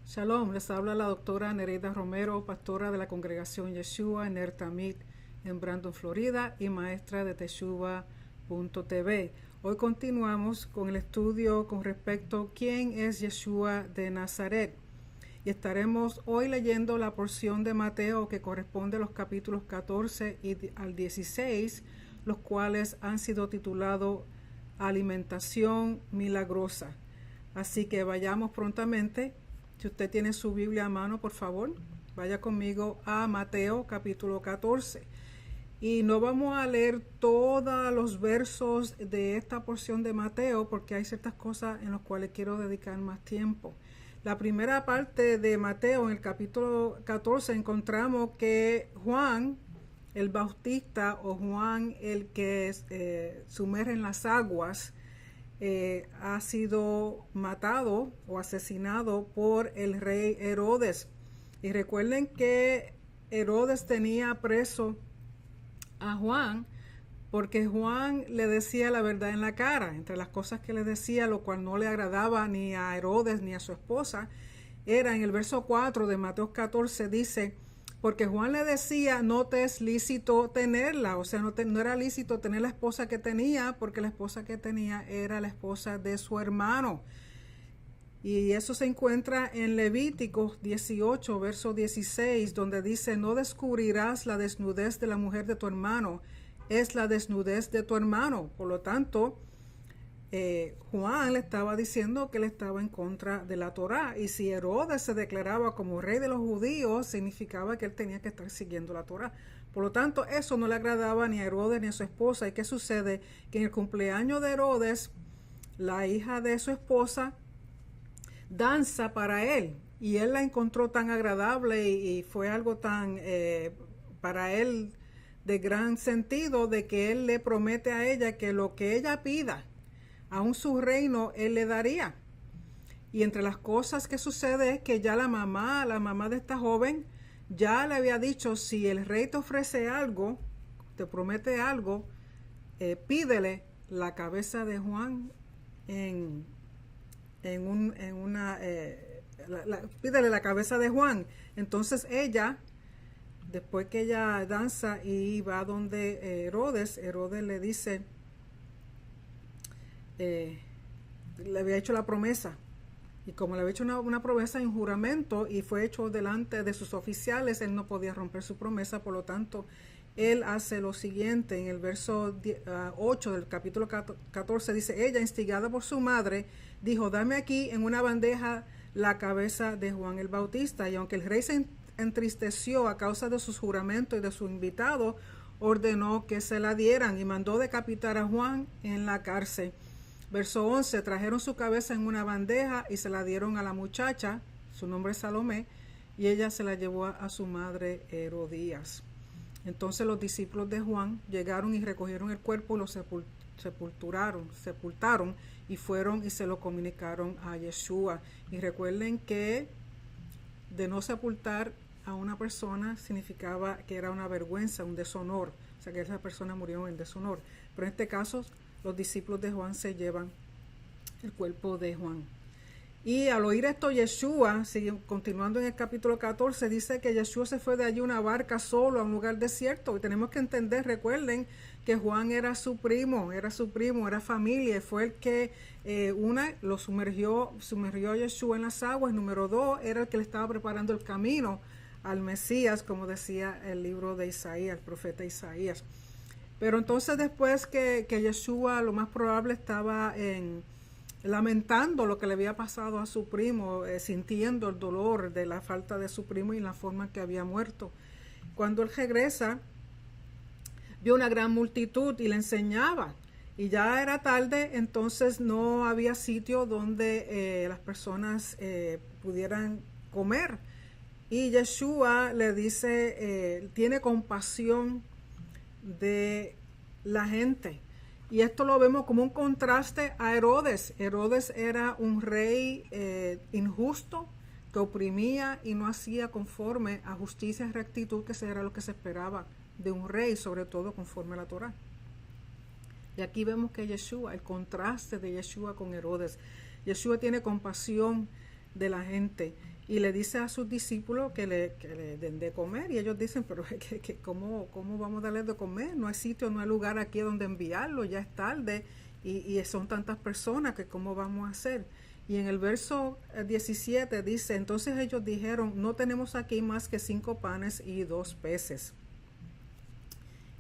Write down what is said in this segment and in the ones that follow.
Shalom, les habla la doctora Nereida Romero, pastora de la congregación Yeshua en Ner Tamid en Brandon, Florida y maestra de Teshuva.tv. Hoy continuamos con el estudio con respecto a quién es Yeshua de Nazaret. Y estaremos hoy leyendo la porción de Mateo que corresponde a los capítulos 14 al 16, los cuales han sido titulados Alimentación Milagrosa. Así que vayamos prontamente. Si usted tiene su Biblia a mano, por favor, vaya conmigo a Mateo capítulo 14. Y no vamos a leer todos los versos de esta porción de Mateo porque hay ciertas cosas en las cuales quiero dedicar más tiempo. La primera parte de Mateo, en el capítulo 14, encontramos que Juan el Bautista, o Juan el que sumerge en las aguas, ha sido matado o asesinado por el rey Herodes. Y recuerden que Herodes tenía preso a Juan porque Juan le decía la verdad en la cara. Entre las cosas que le decía, lo cual no le agradaba ni a Herodes ni a su esposa, era en el verso 4 de Mateo 14, dice: porque Juan le decía, no te es lícito tenerla, o sea, no era lícito tener la esposa que tenía, porque la esposa que tenía era la esposa de su hermano. Y eso se encuentra en Levíticos 18, verso 16, donde dice: no descubrirás la desnudez de la mujer de tu hermano, es la desnudez de tu hermano. Por lo tanto, Juan le estaba diciendo que él estaba en contra de la Torá, y si Herodes se declaraba como rey de los judíos, significaba que él tenía que estar siguiendo la Torá. Por lo tanto, eso no le agradaba ni a Herodes ni a su esposa. ¿Y qué sucede? Que en el cumpleaños de Herodes, la hija de su esposa danza para él, y él la encontró tan agradable y fue algo tan para él de gran sentido, de que él le promete a ella que lo que ella pida, aún su reino, él le daría. Y entre las cosas que sucede es que ya la mamá de esta joven, ya le había dicho: si el rey te ofrece algo, te promete algo, pídele la cabeza de Juan pídele la cabeza de Juan. Entonces ella, después que ella danza y va donde Herodes le dice, le había hecho la promesa, y como le había hecho una promesa en juramento y fue hecho delante de sus oficiales, él no podía romper su promesa. Por lo tanto, él hace lo siguiente. En el verso 8 del capítulo 14 dice: ella, instigada por su madre, dijo: dame aquí en una bandeja la cabeza de Juan el Bautista. Y aunque el rey se entristeció a causa de sus juramentos y de su invitado, ordenó que se la dieran y mandó decapitar a Juan en la cárcel. Verso 11, trajeron su cabeza en una bandeja y se la dieron a la muchacha, su nombre es Salomé, y ella se la llevó a su madre Herodías. Entonces los discípulos de Juan llegaron y recogieron el cuerpo y lo sepultaron y fueron y se lo comunicaron a Yeshua. Y recuerden que de no sepultar a una persona significaba que era una vergüenza, un deshonor, o sea que esa persona murió en deshonor. Pero en este caso, los discípulos de Juan se llevan el cuerpo de Juan. Y al oír esto, Yeshua, continuando en el capítulo 14, dice que Yeshua se fue de allí una barca solo a un lugar desierto. Y tenemos que entender, recuerden, que Juan era su primo, era familia, y fue el que lo sumergió a Yeshua en las aguas. Número 2, era el que le estaba preparando el camino al Mesías, como decía el libro de Isaías, el profeta Isaías. Pero entonces, después que Yeshua, lo más probable, estaba lamentando lo que le había pasado a su primo, sintiendo el dolor de la falta de su primo y la forma en que había muerto. Cuando él regresa, vio una gran multitud y le enseñaba. Y ya era tarde, entonces no había sitio donde las personas pudieran comer. Y Yeshua le dice, tiene compasión de la gente. Y esto lo vemos como un contraste a Herodes. Herodes era un rey injusto, que oprimía y no hacía conforme a justicia y rectitud, que era lo que se esperaba de un rey, sobre todo conforme a la Torá. Y aquí vemos que Yeshua, el contraste de Yeshua con Herodes. Yeshua tiene compasión de la gente. y le dice a sus discípulos que le den de comer, y ellos dicen, pero ¿cómo vamos a darles de comer? No hay sitio, no hay lugar aquí donde enviarlo, ya es tarde, y son tantas personas que ¿cómo vamos a hacer? Y en el verso 17 dice, entonces ellos dijeron, no tenemos aquí más que 5 panes y 2 peces.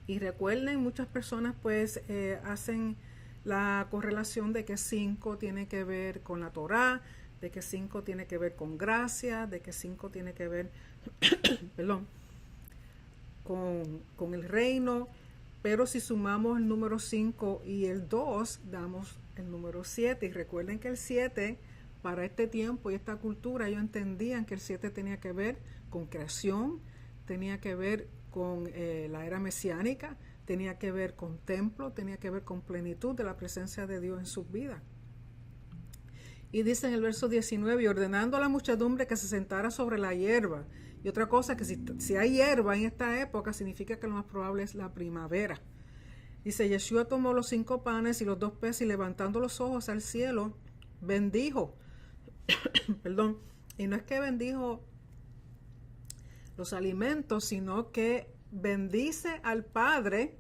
Y recuerden, muchas personas pues hacen la correlación de que 5 tiene que ver con la Torá, de que 5 tiene que ver con gracia, de que 5 tiene que ver perdón, con el reino, pero si sumamos el número 5 y el 2, damos el número 7. Y recuerden que el 7, para este tiempo y esta cultura, ellos entendían que el 7 tenía que ver con creación, tenía que ver con la era mesiánica, tenía que ver con templo, tenía que ver con plenitud de la presencia de Dios en sus vidas. Y dice en el verso 19, y ordenando a la muchedumbre que se sentara sobre la hierba. Y otra cosa, que si hay hierba en esta época, significa que lo más probable es la primavera. Dice, Yeshua tomó los 5 panes y los 2 peces y levantando los ojos al cielo, bendijo. Perdón. Y no es que bendijo los alimentos, sino que bendice al Padre,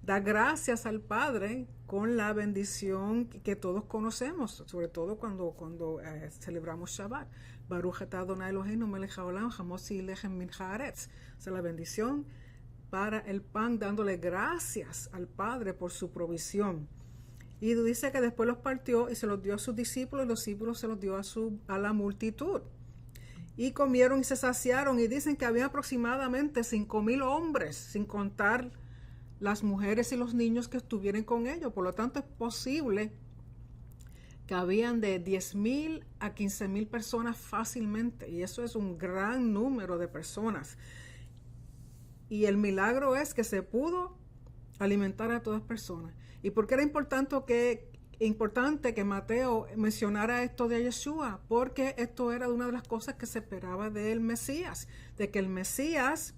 da gracias al Padre con la bendición que todos conocemos, sobre todo cuando celebramos Shabbat. Baruch atah Adonai Eloheinu melech haolam hamotzi lechem min haaretz. O sea, la bendición para el pan, dándole gracias al Padre por su provisión. Y dice que después los partió y se los dio a sus discípulos, y los discípulos se los dio a la multitud. Y comieron y se saciaron, y dicen que había aproximadamente 5,000 hombres, sin contar las mujeres y los niños que estuvieran con ellos. Por lo tanto, es posible que habían de 10,000 a 15,000 personas fácilmente, y eso es un gran número de personas. Y el milagro es que se pudo alimentar a todas personas. ¿Y por qué era importante que Mateo mencionara esto de Yeshua? Porque esto era una de las cosas que se esperaba del Mesías, de que el Mesías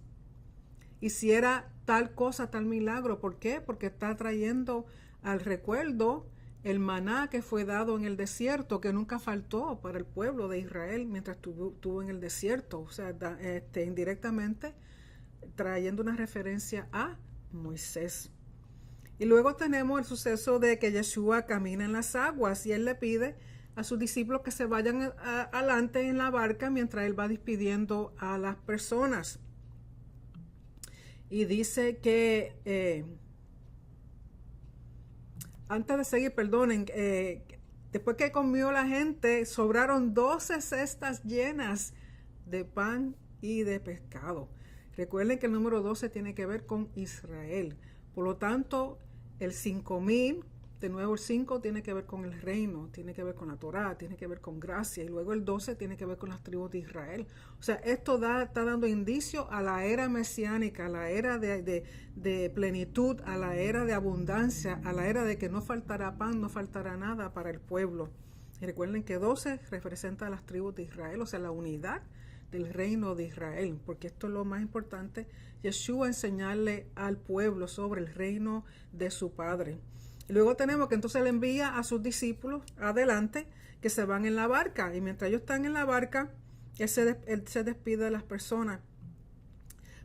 hiciera tal cosa, tal milagro. ¿Por qué? Porque está trayendo al recuerdo el maná que fue dado en el desierto, que nunca faltó para el pueblo de Israel mientras estuvo en el desierto. O sea, indirectamente trayendo una referencia a Moisés. Y luego tenemos el suceso de que Yeshua camina en las aguas y él le pide a sus discípulos que se vayan adelante en la barca mientras él va despidiendo a las personas. Y dice que, antes de seguir, perdonen, después que comió la gente, sobraron 12 cestas llenas de pan y de pescado. Recuerden que el número 12 tiene que ver con Israel. Por lo tanto, el 5,000, de nuevo el 5 tiene que ver con el reino, tiene que ver con la Torá, tiene que ver con gracia, y luego el 12 tiene que ver con las tribus de Israel. O sea, esto está dando indicio a la era mesiánica, a la era de plenitud, a la era de abundancia, a la era de que no faltará pan, no faltará nada para el pueblo. Y recuerden que 12 representa a las tribus de Israel, o sea, la unidad del reino de Israel, porque esto es lo más importante. Yeshua enseñarle al pueblo sobre el reino de su Padre. Y luego tenemos que entonces le envía a sus discípulos adelante, que se van en la barca, y mientras ellos están en la barca, él se despide de las personas.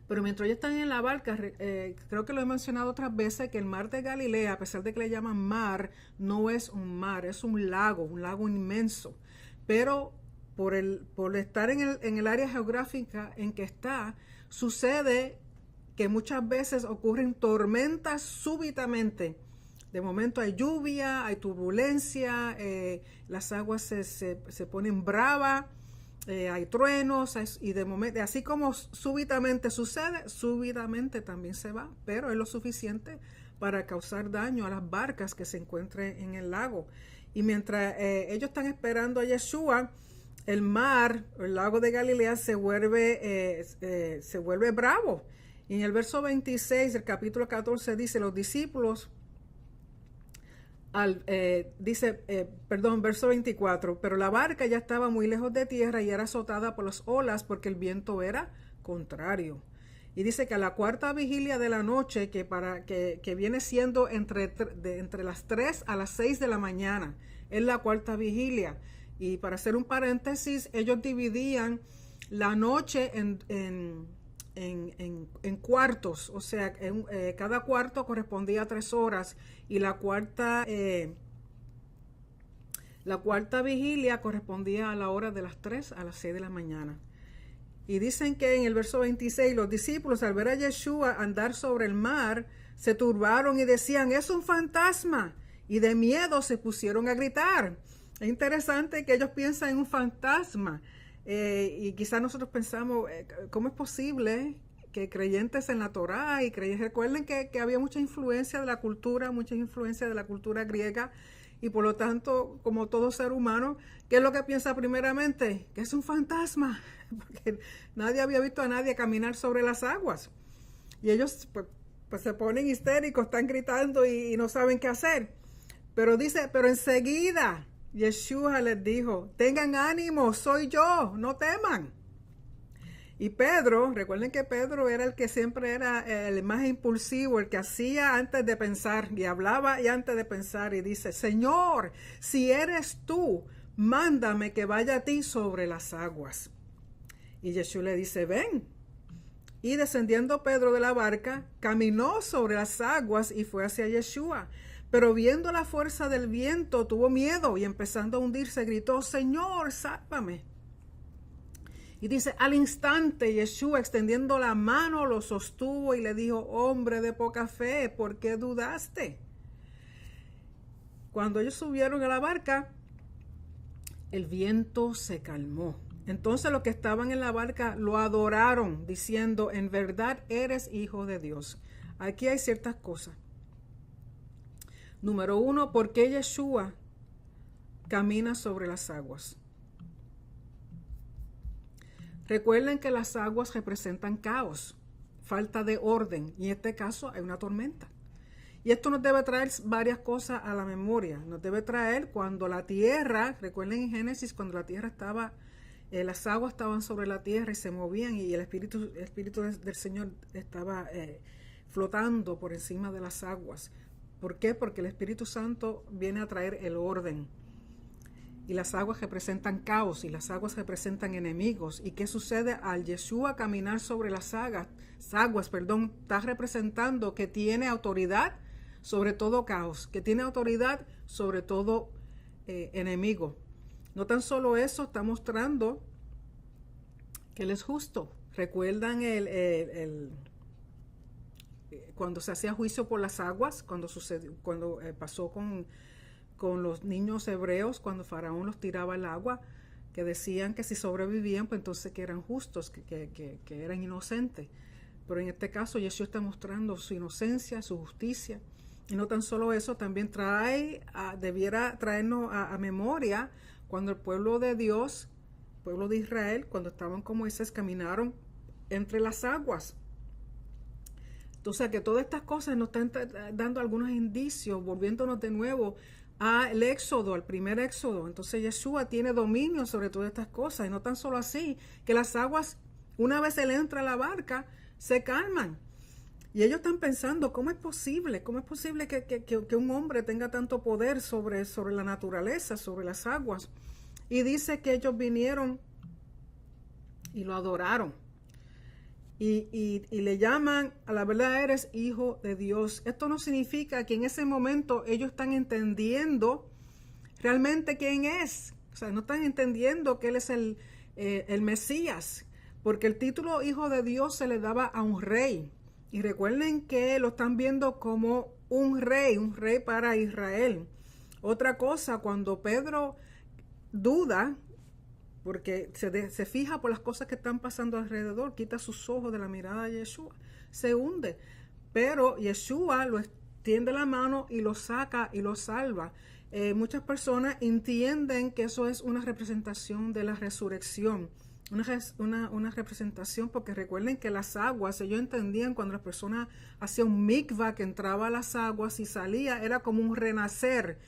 Pero mientras ellos están en la barca, creo que lo he mencionado otras veces, que el mar de Galilea, a pesar de que le llaman mar, no es un mar, es un lago inmenso. Pero por estar en el área geográfica en que está, sucede que muchas veces ocurren tormentas súbitamente. De momento hay lluvia, hay turbulencia, las aguas se ponen bravas, hay truenos, y de momento, así como súbitamente sucede, súbitamente también se va, pero es lo suficiente para causar daño a las barcas que se encuentren en el lago. Y mientras ellos están esperando a Yeshua, el mar, el lago de Galilea se vuelve bravo. Y en el verso 26 del capítulo 14 dice, los discípulos, verso 24, pero la barca ya estaba muy lejos de tierra y era azotada por las olas porque el viento era contrario. Y dice que a la 4ª vigilia de la noche, que viene siendo entre las 3 a las 6 de la mañana, es la 4ª vigilia. Y para hacer un paréntesis, ellos dividían la noche en cuartos, o sea, cada cuarto correspondía a 3 horas y la cuarta vigilia correspondía a la hora de las 3 a las 6 de la mañana. Y dicen que en el verso 26, los discípulos al ver a Yeshua andar sobre el mar, se turbaron y decían, es un fantasma, y de miedo se pusieron a gritar. Es interesante que ellos piensan en un fantasma, y quizás nosotros pensamos, ¿cómo es posible que creyentes en la Torá y recuerden que había mucha influencia de la cultura, mucha influencia de la cultura griega, y por lo tanto, como todo ser humano, ¿qué es lo que piensa primeramente? Que es un fantasma, porque nadie había visto a nadie caminar sobre las aguas. Y ellos pues se ponen histéricos, están gritando y no saben qué hacer. Pero dice, pero enseguida Yeshua les dijo, tengan ánimo, soy yo, no teman. Y Pedro, recuerden que Pedro era el que siempre era el más impulsivo, el que hacía antes de pensar y hablaba y antes de pensar y dice, Señor, si eres tú, mándame que vaya a ti sobre las aguas. Y Yeshua le dice, ven. Y descendiendo Pedro de la barca, caminó sobre las aguas y fue hacia Yeshua. Pero viendo la fuerza del viento, tuvo miedo y empezando a hundirse, gritó, Señor, sálvame. Y dice, al instante Yeshua extendiendo la mano lo sostuvo y le dijo, hombre de poca fe, ¿por qué dudaste? Cuando ellos subieron a la barca, el viento se calmó. Entonces los que estaban en la barca lo adoraron, diciendo, en verdad eres hijo de Dios. Aquí hay ciertas cosas. Número 1, ¿por qué Yeshua camina sobre las aguas? Recuerden que las aguas representan caos, falta de orden, y en este caso hay una tormenta. Y esto nos debe traer varias cosas a la memoria. Nos debe traer cuando la tierra, recuerden en Génesis, cuando la tierra estaba, las aguas estaban sobre la tierra y se movían y el Espíritu del Señor estaba flotando por encima de las aguas. ¿Por qué? Porque el Espíritu Santo viene a traer el orden. Y las aguas representan caos y las aguas representan enemigos. ¿Y qué sucede al Yeshua caminar sobre las aguas? Está representando que tiene autoridad sobre todo caos, que tiene autoridad sobre todo enemigo. No tan solo eso, está mostrando que Él es justo. ¿Recuerdan cuando se hacía juicio por las aguas? Cuando pasó con los niños hebreos, cuando Faraón los tiraba al agua, que decían que si sobrevivían, pues entonces que eran justos, que eran inocentes. Pero en este caso, Yeshua está mostrando su inocencia, su justicia. Y no tan solo eso, también debiera traernos a memoria cuando el pueblo de Dios, el pueblo de Israel, cuando estaban con Moisés, caminaron entre las aguas. Entonces, que todas estas cosas nos están dando algunos indicios, volviéndonos de nuevo al éxodo, al primer éxodo. Entonces Yeshua tiene dominio sobre todas estas cosas. Y no tan solo así, que las aguas, una vez él entra a la barca, se calman. Y ellos están pensando, ¿cómo es posible? ¿Cómo es posible que un hombre tenga tanto poder sobre la naturaleza, sobre las aguas? Y dice que ellos vinieron y lo adoraron. Y le llaman, a la verdad eres hijo de Dios. Esto no significa que en ese momento ellos están entendiendo realmente quién es. O sea, no están entendiendo que Él es el Mesías. Porque el título hijo de Dios se le daba a un rey. Y recuerden que lo están viendo como un rey para Israel. Otra cosa, cuando Pedro duda, porque se fija por las cosas que están pasando alrededor, quita sus ojos de la mirada de Yeshua, se hunde. Pero Yeshua lo extiende la mano y lo saca y lo salva. Muchas personas entienden que eso es una representación de la resurrección. Una representación, porque recuerden que las aguas, ellos entendían cuando las personas hacían un mikvah, que entraba a las aguas y salía, era como un renacer,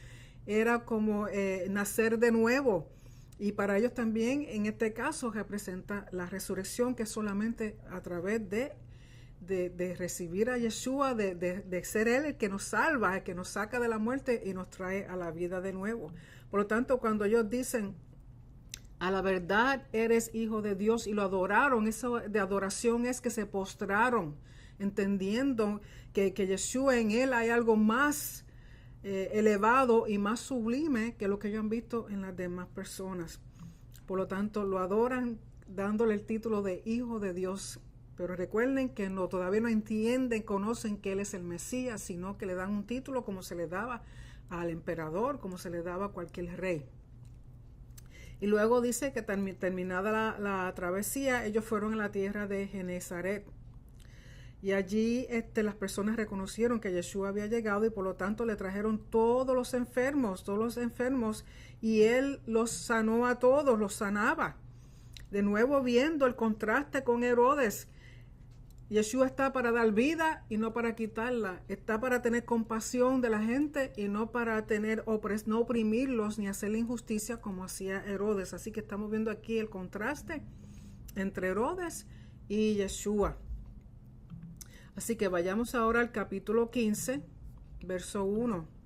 era como nacer de nuevo. Y para ellos también, en este caso, representa la resurrección, que es solamente a través de recibir a Yeshua, de ser Él el que nos salva, el que nos saca de la muerte y nos trae a la vida de nuevo. Por lo tanto, cuando ellos dicen a la verdad eres hijo de Dios, y lo adoraron. Eso de adoración es que se postraron, entendiendo que Yeshua, en él hay algo más elevado y más sublime que lo que ellos han visto en las demás personas. Por lo tanto, lo adoran dándole el título de hijo de Dios. Pero recuerden que todavía no entienden, conocen que él es el Mesías, sino que le dan un título como se le daba al emperador, como se le daba a cualquier rey. Y luego dice que terminada la travesía, ellos fueron a la tierra de Genezaret. Y allí las personas reconocieron que Yeshua había llegado, y por lo tanto le trajeron todos los enfermos, y él los sanó a todos, los sanaba. De nuevo, viendo el contraste con Herodes, Yeshua está para dar vida y no para quitarla. Está para tener compasión de la gente y no para no oprimirlos ni hacerle injusticia como hacía Herodes. Así que estamos viendo aquí el contraste entre Herodes y Yeshua. Así que vayamos ahora al capítulo 15, verso 1.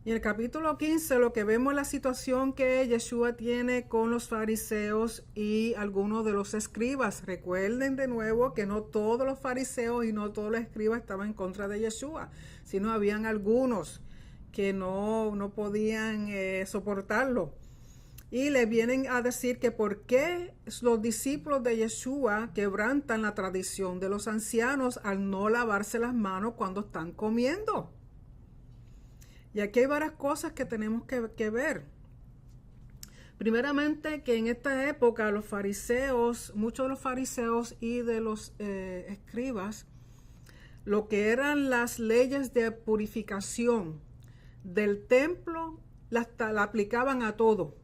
Y en el capítulo 15 lo que vemos es la situación que Yeshua tiene con los fariseos y algunos de los escribas. Recuerden de nuevo que no todos los fariseos y no todos los escribas estaban en contra de Yeshua, sino habían algunos que no podían soportarlo. Y le vienen a decir que por qué los discípulos de Yeshua quebrantan la tradición de los ancianos al no lavarse las manos cuando están comiendo. Y aquí hay varias cosas que tenemos que ver. Primeramente, que en esta época los fariseos, muchos de los fariseos y de los escribas, lo que eran las leyes de purificación del templo, la aplicaban a todo.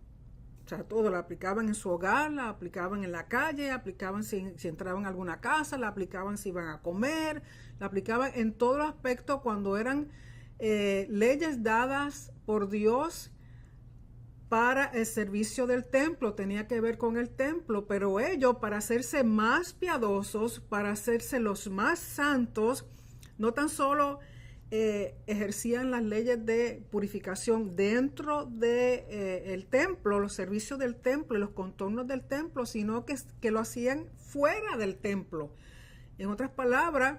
O sea, todo la aplicaban en su hogar, la aplicaban en la calle, aplicaban si entraban a alguna casa, la aplicaban si iban a comer, la aplicaban en todos los aspectos cuando eran leyes dadas por Dios para el servicio del templo. Tenía que ver con el templo, pero ellos, para hacerse más piadosos, para hacerse los más santos, no tan solo ejercían las leyes de purificación dentro de el templo, los servicios del templo y los contornos del templo, sino que lo hacían fuera del templo. En otras palabras,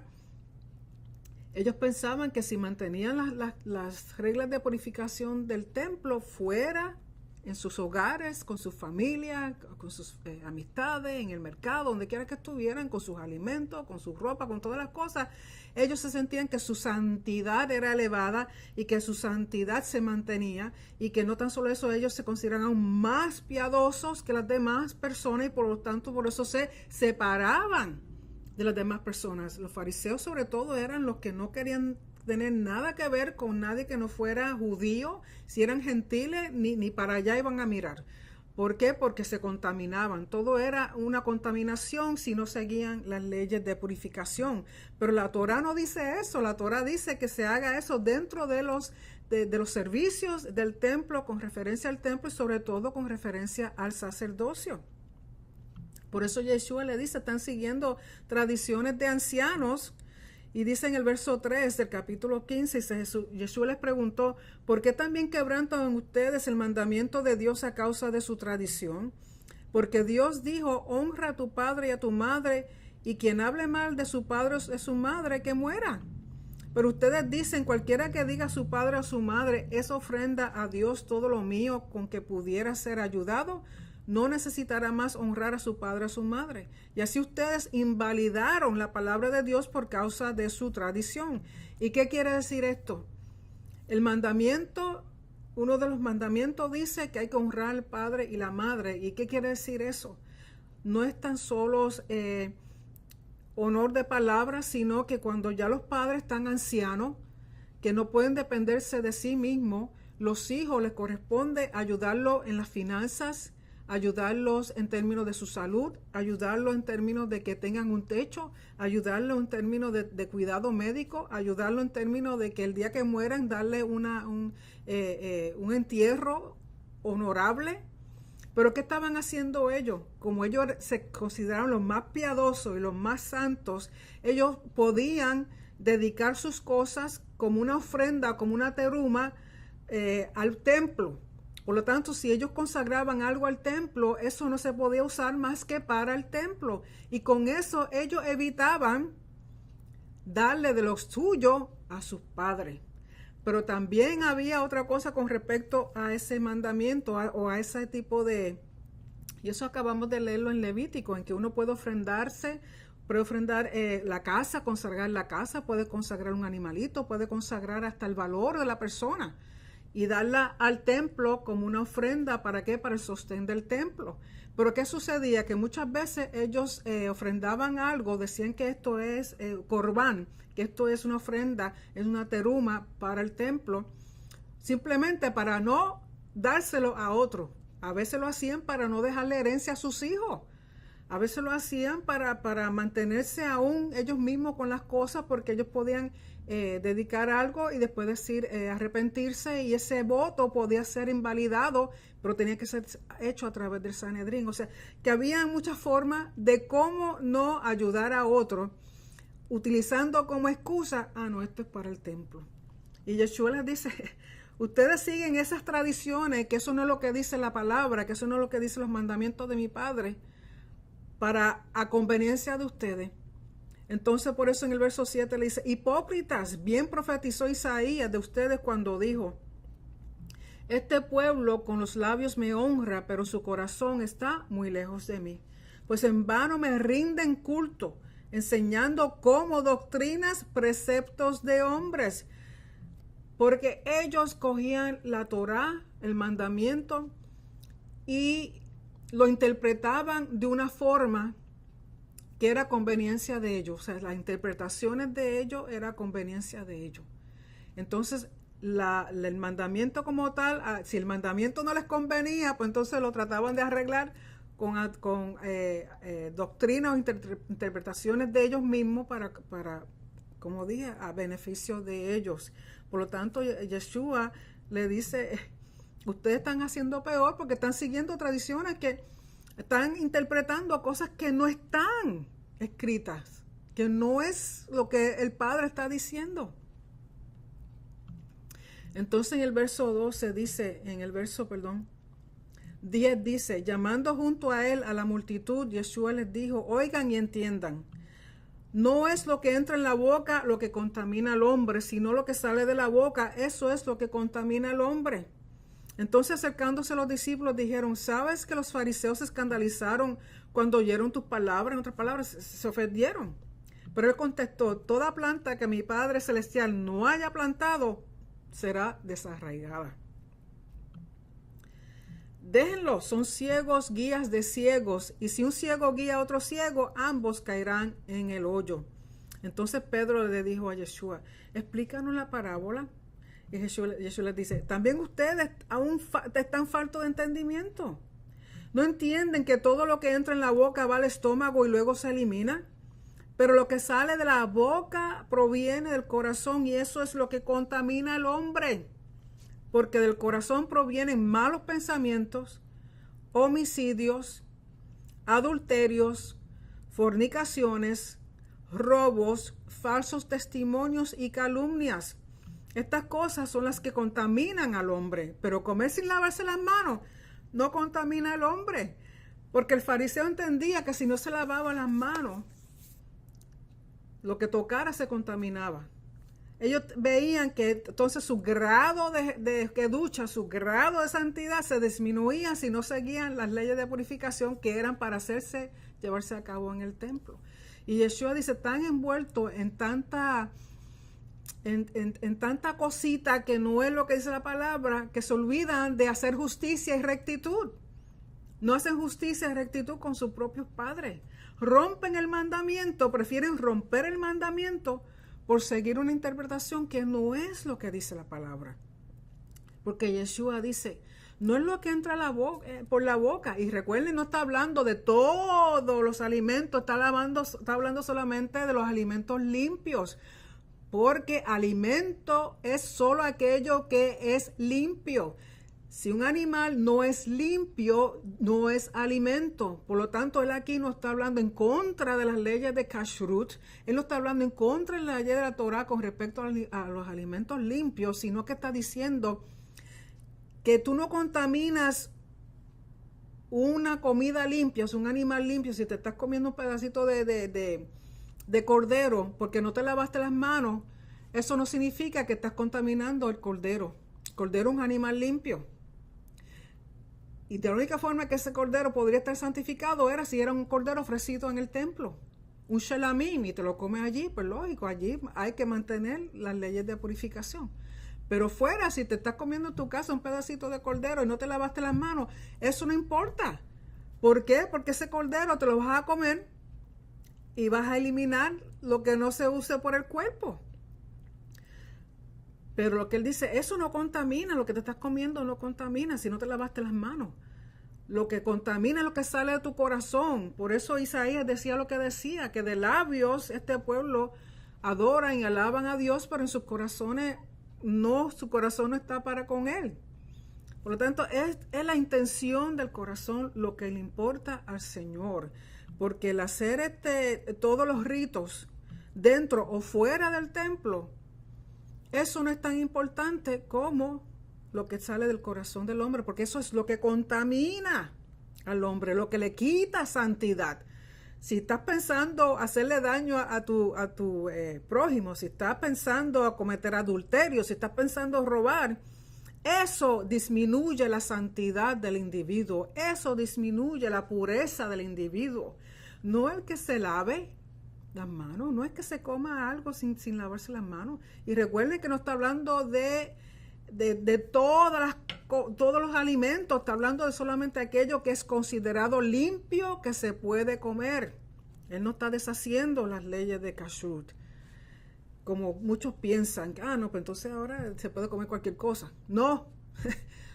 ellos pensaban que si mantenían las reglas de purificación del templo fuera, en sus hogares, con sus familias, con sus amistades, en el mercado, donde quiera que estuvieran, con sus alimentos, con su ropa, con todas las cosas, ellos se sentían que su santidad era elevada y que su santidad se mantenía, y que no tan solo eso, ellos se consideraban aún más piadosos que las demás personas, y por lo tanto por eso se separaban de las demás personas. Los fariseos sobre todo eran los que no querían tener nada que ver con nadie que no fuera judío. Si eran gentiles, ni para allá iban a mirar. ¿Por qué? Porque se contaminaban. Todo era una contaminación si no seguían las leyes de purificación. Pero la Torá no dice eso. La Torá dice que se haga eso dentro de los servicios del templo, con referencia al templo y sobre todo con referencia al sacerdocio. Por eso Yeshua le dice, están siguiendo tradiciones de ancianos. Y dice en el verso 3 del capítulo 15, Yeshua les preguntó, ¿por qué también quebrantan ustedes el mandamiento de Dios a causa de su tradición? Porque Dios dijo, honra a tu padre y a tu madre, y quien hable mal de su padre o de su madre, que muera. Pero ustedes dicen, cualquiera que diga a su padre o a su madre, es ofrenda a Dios todo lo mío con que pudiera ser ayudado, no necesitará más honrar a su padre o a su madre. Y así ustedes invalidaron la palabra de Dios por causa de su tradición. ¿Y qué quiere decir esto? El mandamiento, uno de los mandamientos dice que hay que honrar al padre y la madre. ¿Y qué quiere decir eso? No es tan solo honor de palabras, sino que cuando ya los padres están ancianos, que no pueden dependerse de sí mismos, los hijos les corresponde ayudarlos en las finanzas, ayudarlos en términos de su salud, ayudarlos en términos de que tengan un techo, ayudarlos en términos de cuidado médico, ayudarlos en términos de que el día que mueran darle un entierro honorable. Pero ¿qué estaban haciendo ellos? Como ellos se consideraban los más piadosos y los más santos, ellos podían dedicar sus cosas como una ofrenda, como una teruma al templo. Por lo tanto, si ellos consagraban algo al templo, eso no se podía usar más que para el templo. Y con eso ellos evitaban darle de lo suyo a sus padres. Pero también había otra cosa con respecto a ese mandamiento o a ese tipo de... Y eso acabamos de leerlo en Levítico, en que uno puede ofrendar la casa, consagrar la casa, puede consagrar un animalito, puede consagrar hasta el valor de la persona y darla al templo como una ofrenda. ¿Para qué? Para el sostén del templo. Pero ¿qué sucedía? Que muchas veces ellos ofrendaban algo, decían que esto es corbán, que esto es una ofrenda, es una teruma para el templo, simplemente para no dárselo a otro. A veces lo hacían para no dejarle herencia a sus hijos. A veces lo hacían para mantenerse aún ellos mismos con las cosas, porque ellos podían dedicar algo y después decir arrepentirse, y ese voto podía ser invalidado, pero tenía que ser hecho a través del Sanedrín. O sea, que había muchas formas de cómo no ayudar a otro, utilizando como excusa, no, esto es para el templo. Y Yeshua les dice, ustedes siguen esas tradiciones, que eso no es lo que dice la palabra, que eso no es lo que dicen los mandamientos de mi Padre, a conveniencia de ustedes. Entonces, por eso en el verso 7 le dice, hipócritas, bien profetizó Isaías de ustedes cuando dijo, este pueblo con los labios me honra, pero su corazón está muy lejos de mí. Pues en vano me rinden culto, enseñando como doctrinas preceptos de hombres. Porque ellos cogían la Torá, el mandamiento, y lo interpretaban de una forma que era conveniencia de ellos. O sea, las interpretaciones de ellos era conveniencia de ellos. Entonces, el mandamiento como tal, si el mandamiento no les convenía, pues entonces lo trataban de arreglar con doctrinas o interpretaciones de ellos mismos para, como dije, a beneficio de ellos. Por lo tanto, Yeshua le dice, ustedes están haciendo peor porque están siguiendo tradiciones que están interpretando cosas que no están escritas, que no es lo que el Padre está diciendo. Entonces en el verso 12 dice, 10 dice, llamando junto a él a la multitud, Yeshua les dijo, oigan y entiendan, no es lo que entra en la boca lo que contamina al hombre, sino lo que sale de la boca, eso es lo que contamina al hombre. Entonces acercándose a los discípulos dijeron, ¿sabes que los fariseos se escandalizaron cuando oyeron tus palabras? En otras palabras, se ofendieron. Pero él contestó, toda planta que mi Padre Celestial no haya plantado será desarraigada. Déjenlo, son ciegos, guías de ciegos, y si un ciego guía a otro ciego, ambos caerán en el hoyo. Entonces Pedro le dijo a Yeshua, explícanos la parábola. Y Yeshua les dice, también ustedes aún están faltos de entendimiento. ¿No entienden que todo lo que entra en la boca va al estómago y luego se elimina? Pero lo que sale de la boca proviene del corazón, y eso es lo que contamina al hombre. Porque del corazón provienen malos pensamientos, homicidios, adulterios, fornicaciones, robos, falsos testimonios y calumnias. Estas cosas son las que contaminan al hombre, pero comer sin lavarse las manos no contamina al hombre, porque el fariseo entendía que si no se lavaba las manos, lo que tocara se contaminaba. Ellos veían que entonces su grado de ducha, su grado de santidad se disminuía si no seguían las leyes de purificación que eran para llevarse a cabo en el templo. Y Yeshua dice, tan envuelto en tanta cosita que no es lo que dice la palabra, que se olvidan de hacer justicia y rectitud. No hacen justicia y rectitud con sus propios padres. Rompen el mandamiento, prefieren romper el mandamiento por seguir una interpretación que no es lo que dice la palabra. Porque Yeshua dice, no es lo que entra por la boca. Y recuerden, no está hablando de todos los alimentos, está hablando solamente de los alimentos limpios. Porque alimento es solo aquello que es limpio. Si un animal no es limpio, no es alimento. Por lo tanto, él aquí no está hablando en contra de las leyes de Kashrut. Él no está hablando en contra de la ley de la Torah con respecto a los alimentos limpios, sino que está diciendo que tú no contaminas una comida limpia, es un animal limpio, si te estás comiendo un pedacito de cordero porque no te lavaste las manos, eso no significa que estás contaminando el cordero. El cordero es un animal limpio. Y de la única forma que ese cordero podría estar santificado era si era un cordero ofrecido en el templo. Un shelamim, y te lo comes allí, pues lógico, allí hay que mantener las leyes de purificación. Pero fuera, si te estás comiendo en tu casa un pedacito de cordero y no te lavaste las manos, eso no importa. ¿Por qué? Porque ese cordero te lo vas a comer y vas a eliminar lo que no se use por el cuerpo. Pero lo que él dice, eso no contamina, lo que te estás comiendo no contamina si no te lavaste las manos. Lo que contamina es lo que sale de tu corazón. Por eso Isaías decía lo que decía, que de labios este pueblo adoran y alaban a Dios, pero en sus corazones no, su corazón no está para con él. Por lo tanto, es la intención del corazón lo que le importa al Señor. Porque el hacer todos los ritos dentro o fuera del templo, eso no es tan importante como lo que sale del corazón del hombre, porque eso es lo que contamina al hombre, lo que le quita santidad. Si estás pensando hacerle daño a tu prójimo, si estás pensando a cometer adulterio, si estás pensando robar, eso disminuye la santidad del individuo, eso disminuye la pureza del individuo. No el que se lave las manos, no es que se coma algo sin lavarse las manos. Y recuerden que no está hablando de todos los alimentos, está hablando de solamente aquello que es considerado limpio, que se puede comer. Él no está deshaciendo las leyes de Kashrut, como muchos piensan, no, pues entonces ahora se puede comer cualquier cosa. No,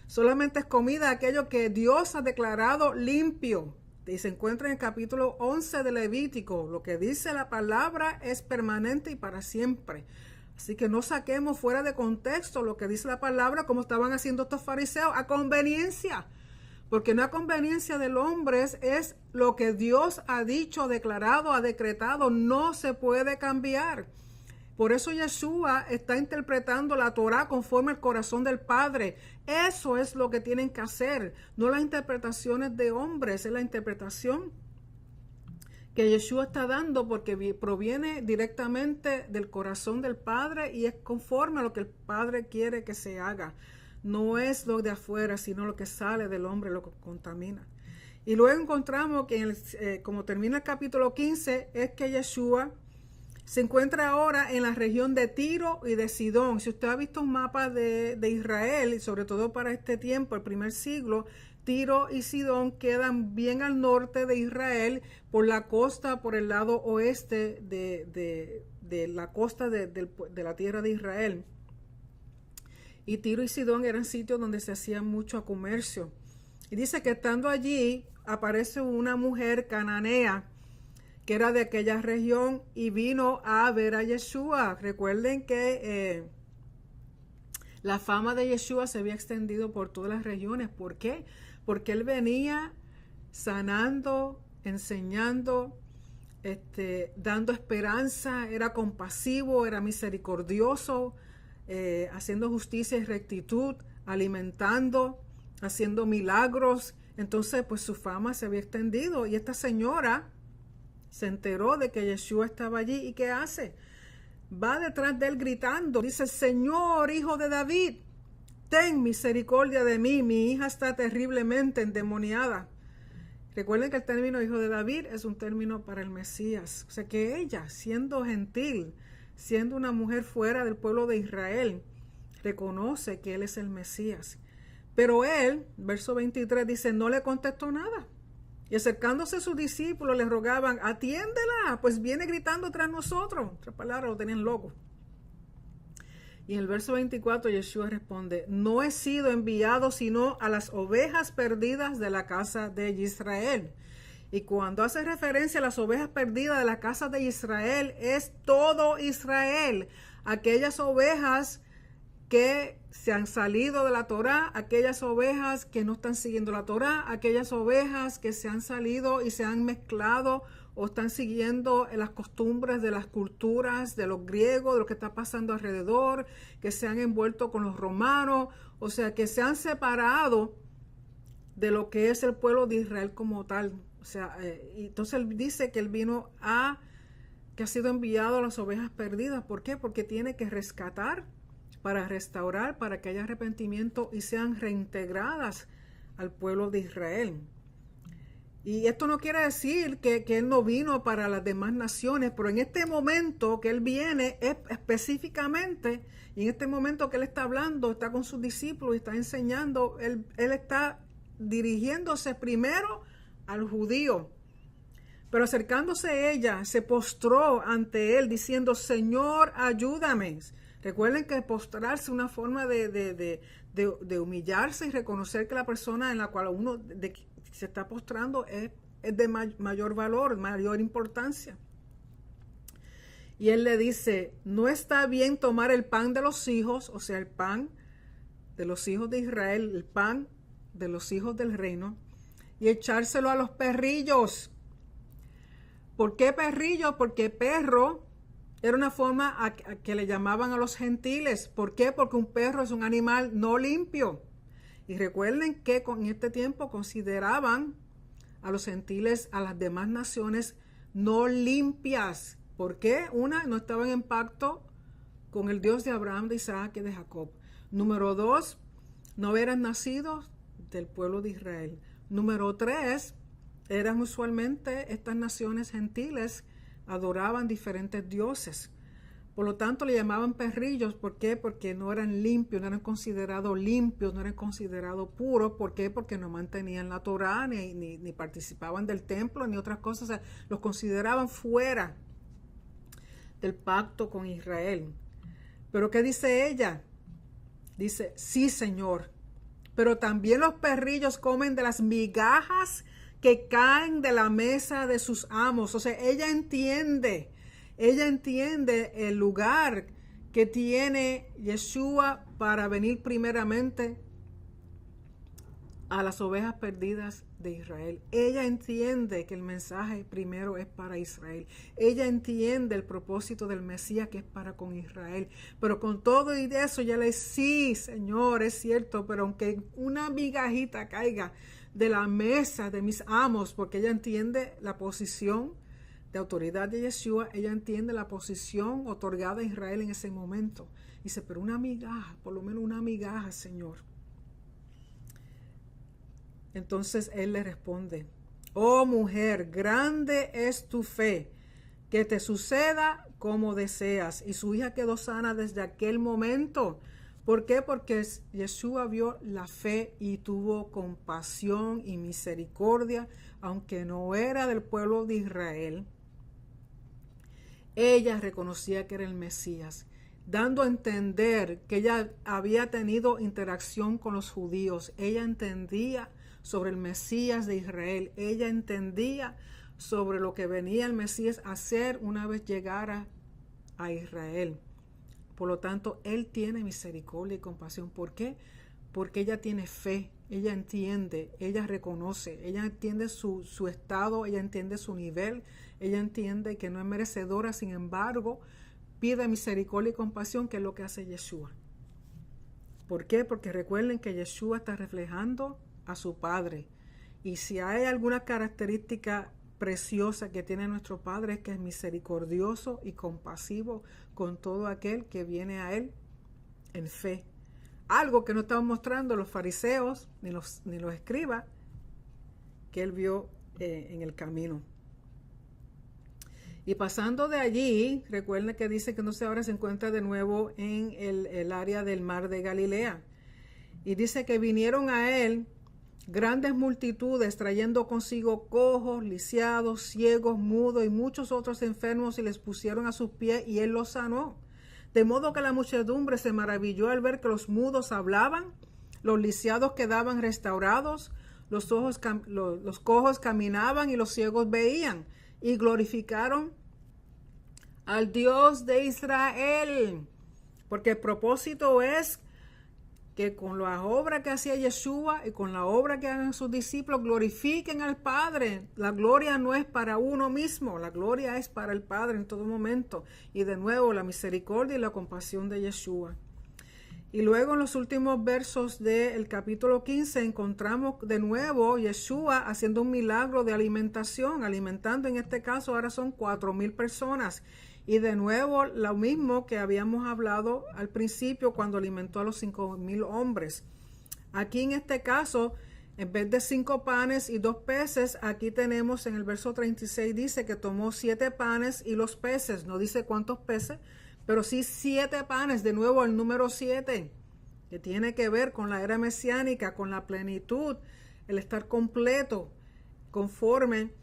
solamente es comida aquello que Dios ha declarado limpio. Y se encuentra en el capítulo 11 de Levítico. Lo que dice la palabra es permanente y para siempre. Así que no saquemos fuera de contexto lo que dice la palabra, como estaban haciendo estos fariseos, a conveniencia. Porque no a conveniencia del hombre, es lo que Dios ha dicho, declarado, ha decretado, no se puede cambiar. Por eso Yeshua está interpretando la Torah conforme al corazón del Padre. Eso es lo que tienen que hacer, no las interpretaciones de hombres, es la interpretación que Yeshua está dando porque proviene directamente del corazón del Padre y es conforme a lo que el Padre quiere que se haga. No es lo de afuera, sino lo que sale del hombre, lo que contamina. Y luego encontramos que como termina el capítulo 15, es que Yeshua se encuentra ahora en la región de Tiro y de Sidón. Si usted ha visto un mapa de Israel, y sobre todo para este tiempo, el primer siglo, Tiro y Sidón quedan bien al norte de Israel, por la costa, por el lado oeste de la costa de la tierra de Israel. Y Tiro y Sidón eran sitios donde se hacía mucho comercio. Y dice que estando allí, aparece una mujer cananea, que era de aquella región, y vino a ver a Yeshua. Recuerden que la fama de Yeshua se había extendido por todas las regiones. ¿Por qué? Porque él venía sanando, enseñando, dando esperanza, era compasivo, era misericordioso, haciendo justicia y rectitud, alimentando, haciendo milagros. Entonces, pues su fama se había extendido. Y esta señora se enteró de que Yeshua estaba allí. ¿Y qué hace? Va detrás de él gritando. Dice: Señor, hijo de David, ten misericordia de mí. Mi hija está terriblemente endemoniada. Recuerden que el término hijo de David es un término para el Mesías. O sea que ella, siendo gentil, siendo una mujer fuera del pueblo de Israel, reconoce que él es el Mesías. Pero él, verso 23, dice, no le contestó nada. Y acercándose a sus discípulos, les rogaban: atiéndela, pues viene gritando tras nosotros. En otras palabras, lo tenían loco. Y en el verso 24, Yeshua responde: no he sido enviado sino a las ovejas perdidas de la casa de Israel. Y cuando hace referencia a las ovejas perdidas de la casa de Israel, es todo Israel. Aquellas ovejas que se han salido de la Torá, aquellas ovejas que no están siguiendo la Torá, aquellas ovejas que se han salido y se han mezclado o están siguiendo las costumbres de las culturas de los griegos, de lo que está pasando alrededor, que se han envuelto con los romanos, o sea, que se han separado de lo que es el pueblo de Israel como tal. O sea, entonces él dice que él vino que ha sido enviado a las ovejas perdidas. ¿Por qué? Porque tiene que rescatar, para restaurar, para que haya arrepentimiento y sean reintegradas al pueblo de Israel. Y esto no quiere decir que él no vino para las demás naciones, pero en este momento que él viene es específicamente, y en este momento que él está hablando, está con sus discípulos y está enseñando, él está dirigiéndose primero al judío. Pero acercándose ella, se postró ante él diciendo, Señor, ayúdame. Recuerden que postrarse es una forma de humillarse y reconocer que la persona en la cual uno se está postrando es de mayor valor, mayor importancia. Y él le dice, no está bien tomar el pan de los hijos, o sea, el pan de los hijos de Israel, el pan de los hijos del reino, y echárselo a los perrillos. ¿Por qué perrillo? Porque perro era una forma a que le llamaban a los gentiles. ¿Por qué? Porque un perro es un animal no limpio. Y recuerden que en este tiempo consideraban a los gentiles, a las demás naciones, no limpias. ¿Por qué? Una, no estaban en pacto con el Dios de Abraham, de Isaac y de Jacob. Número 2, no eran nacidos del pueblo de Israel. Número 3, eran usualmente estas naciones gentiles adoraban diferentes dioses. Por lo tanto, le llamaban perrillos. ¿Por qué? Porque no eran limpios, no eran considerados limpios, no eran considerados puros. ¿Por qué? Porque no mantenían la Torá, ni participaban del templo, ni otras cosas. O sea, los consideraban fuera del pacto con Israel. ¿Pero qué dice ella? Dice, sí, Señor, pero también los perrillos comen de las migajas que caen de la mesa de sus amos. O sea, ella entiende el lugar que tiene Yeshua para venir primeramente a las ovejas perdidas de Israel. Ella entiende que el mensaje primero es para Israel. Ella entiende el propósito del Mesías que es para con Israel. Pero con todo y de eso, ella le dice, sí, Señor, es cierto, pero aunque una migajita caiga de la mesa de mis amos, porque ella entiende la posición de autoridad de Yeshua, ella entiende la posición otorgada a Israel en ese momento. Dice, pero una migaja, por lo menos una migaja, Señor. Entonces él le responde, oh mujer, grande es tu fe, que te suceda como deseas. Y su hija quedó sana desde aquel momento. ¿Por qué? Porque Yeshua vio la fe y tuvo compasión y misericordia, aunque no era del pueblo de Israel. Ella reconocía que era el Mesías, dando a entender que ella había tenido interacción con los judíos. Ella entendía sobre el Mesías de Israel. Ella entendía sobre lo que venía el Mesías a hacer una vez llegara a Israel. Por lo tanto, él tiene misericordia y compasión. ¿Por qué? Porque ella tiene fe, ella entiende, ella reconoce, ella entiende su estado, ella entiende su nivel, ella entiende que no es merecedora, sin embargo, pide misericordia y compasión, que es lo que hace Yeshua. ¿Por qué? Porque recuerden que Yeshua está reflejando a su Padre. Y si hay alguna característica preciosa que tiene nuestro Padre, es que es misericordioso y compasivo con todo aquel que viene a Él en fe. Algo que no estaban mostrando los fariseos ni los escribas, que Él vio en el camino. Y pasando de allí, recuerden que dice que entonces ahora se encuentra de nuevo en el área del mar de Galilea. Y dice que vinieron a Él grandes multitudes trayendo consigo cojos, lisiados, ciegos, mudos y muchos otros enfermos, y les pusieron a sus pies y él los sanó. De modo que la muchedumbre se maravilló al ver que los mudos hablaban, los lisiados quedaban restaurados, los cojos caminaban y los ciegos veían, y glorificaron al Dios de Israel. Porque el propósito es que con la obra que hacía Yeshua y con la obra que hagan sus discípulos glorifiquen al Padre. La gloria no es para uno mismo, la gloria es para el Padre en todo momento. Y de nuevo la misericordia y la compasión de Yeshua. Y luego en los últimos versos del capítulo 15 encontramos de nuevo Yeshua haciendo un milagro de alimentación, alimentando en este caso ahora son 4,000 personas. Y de nuevo lo mismo que habíamos hablado al principio cuando alimentó a los 5,000 hombres. Aquí en este caso, en vez de 5 panes y 2 peces, aquí tenemos en el verso 36 dice que tomó 7 panes y los peces. No dice cuántos peces, pero sí 7 panes, de nuevo el número 7, que tiene que ver con la era mesiánica, con la plenitud, el estar completo, conforme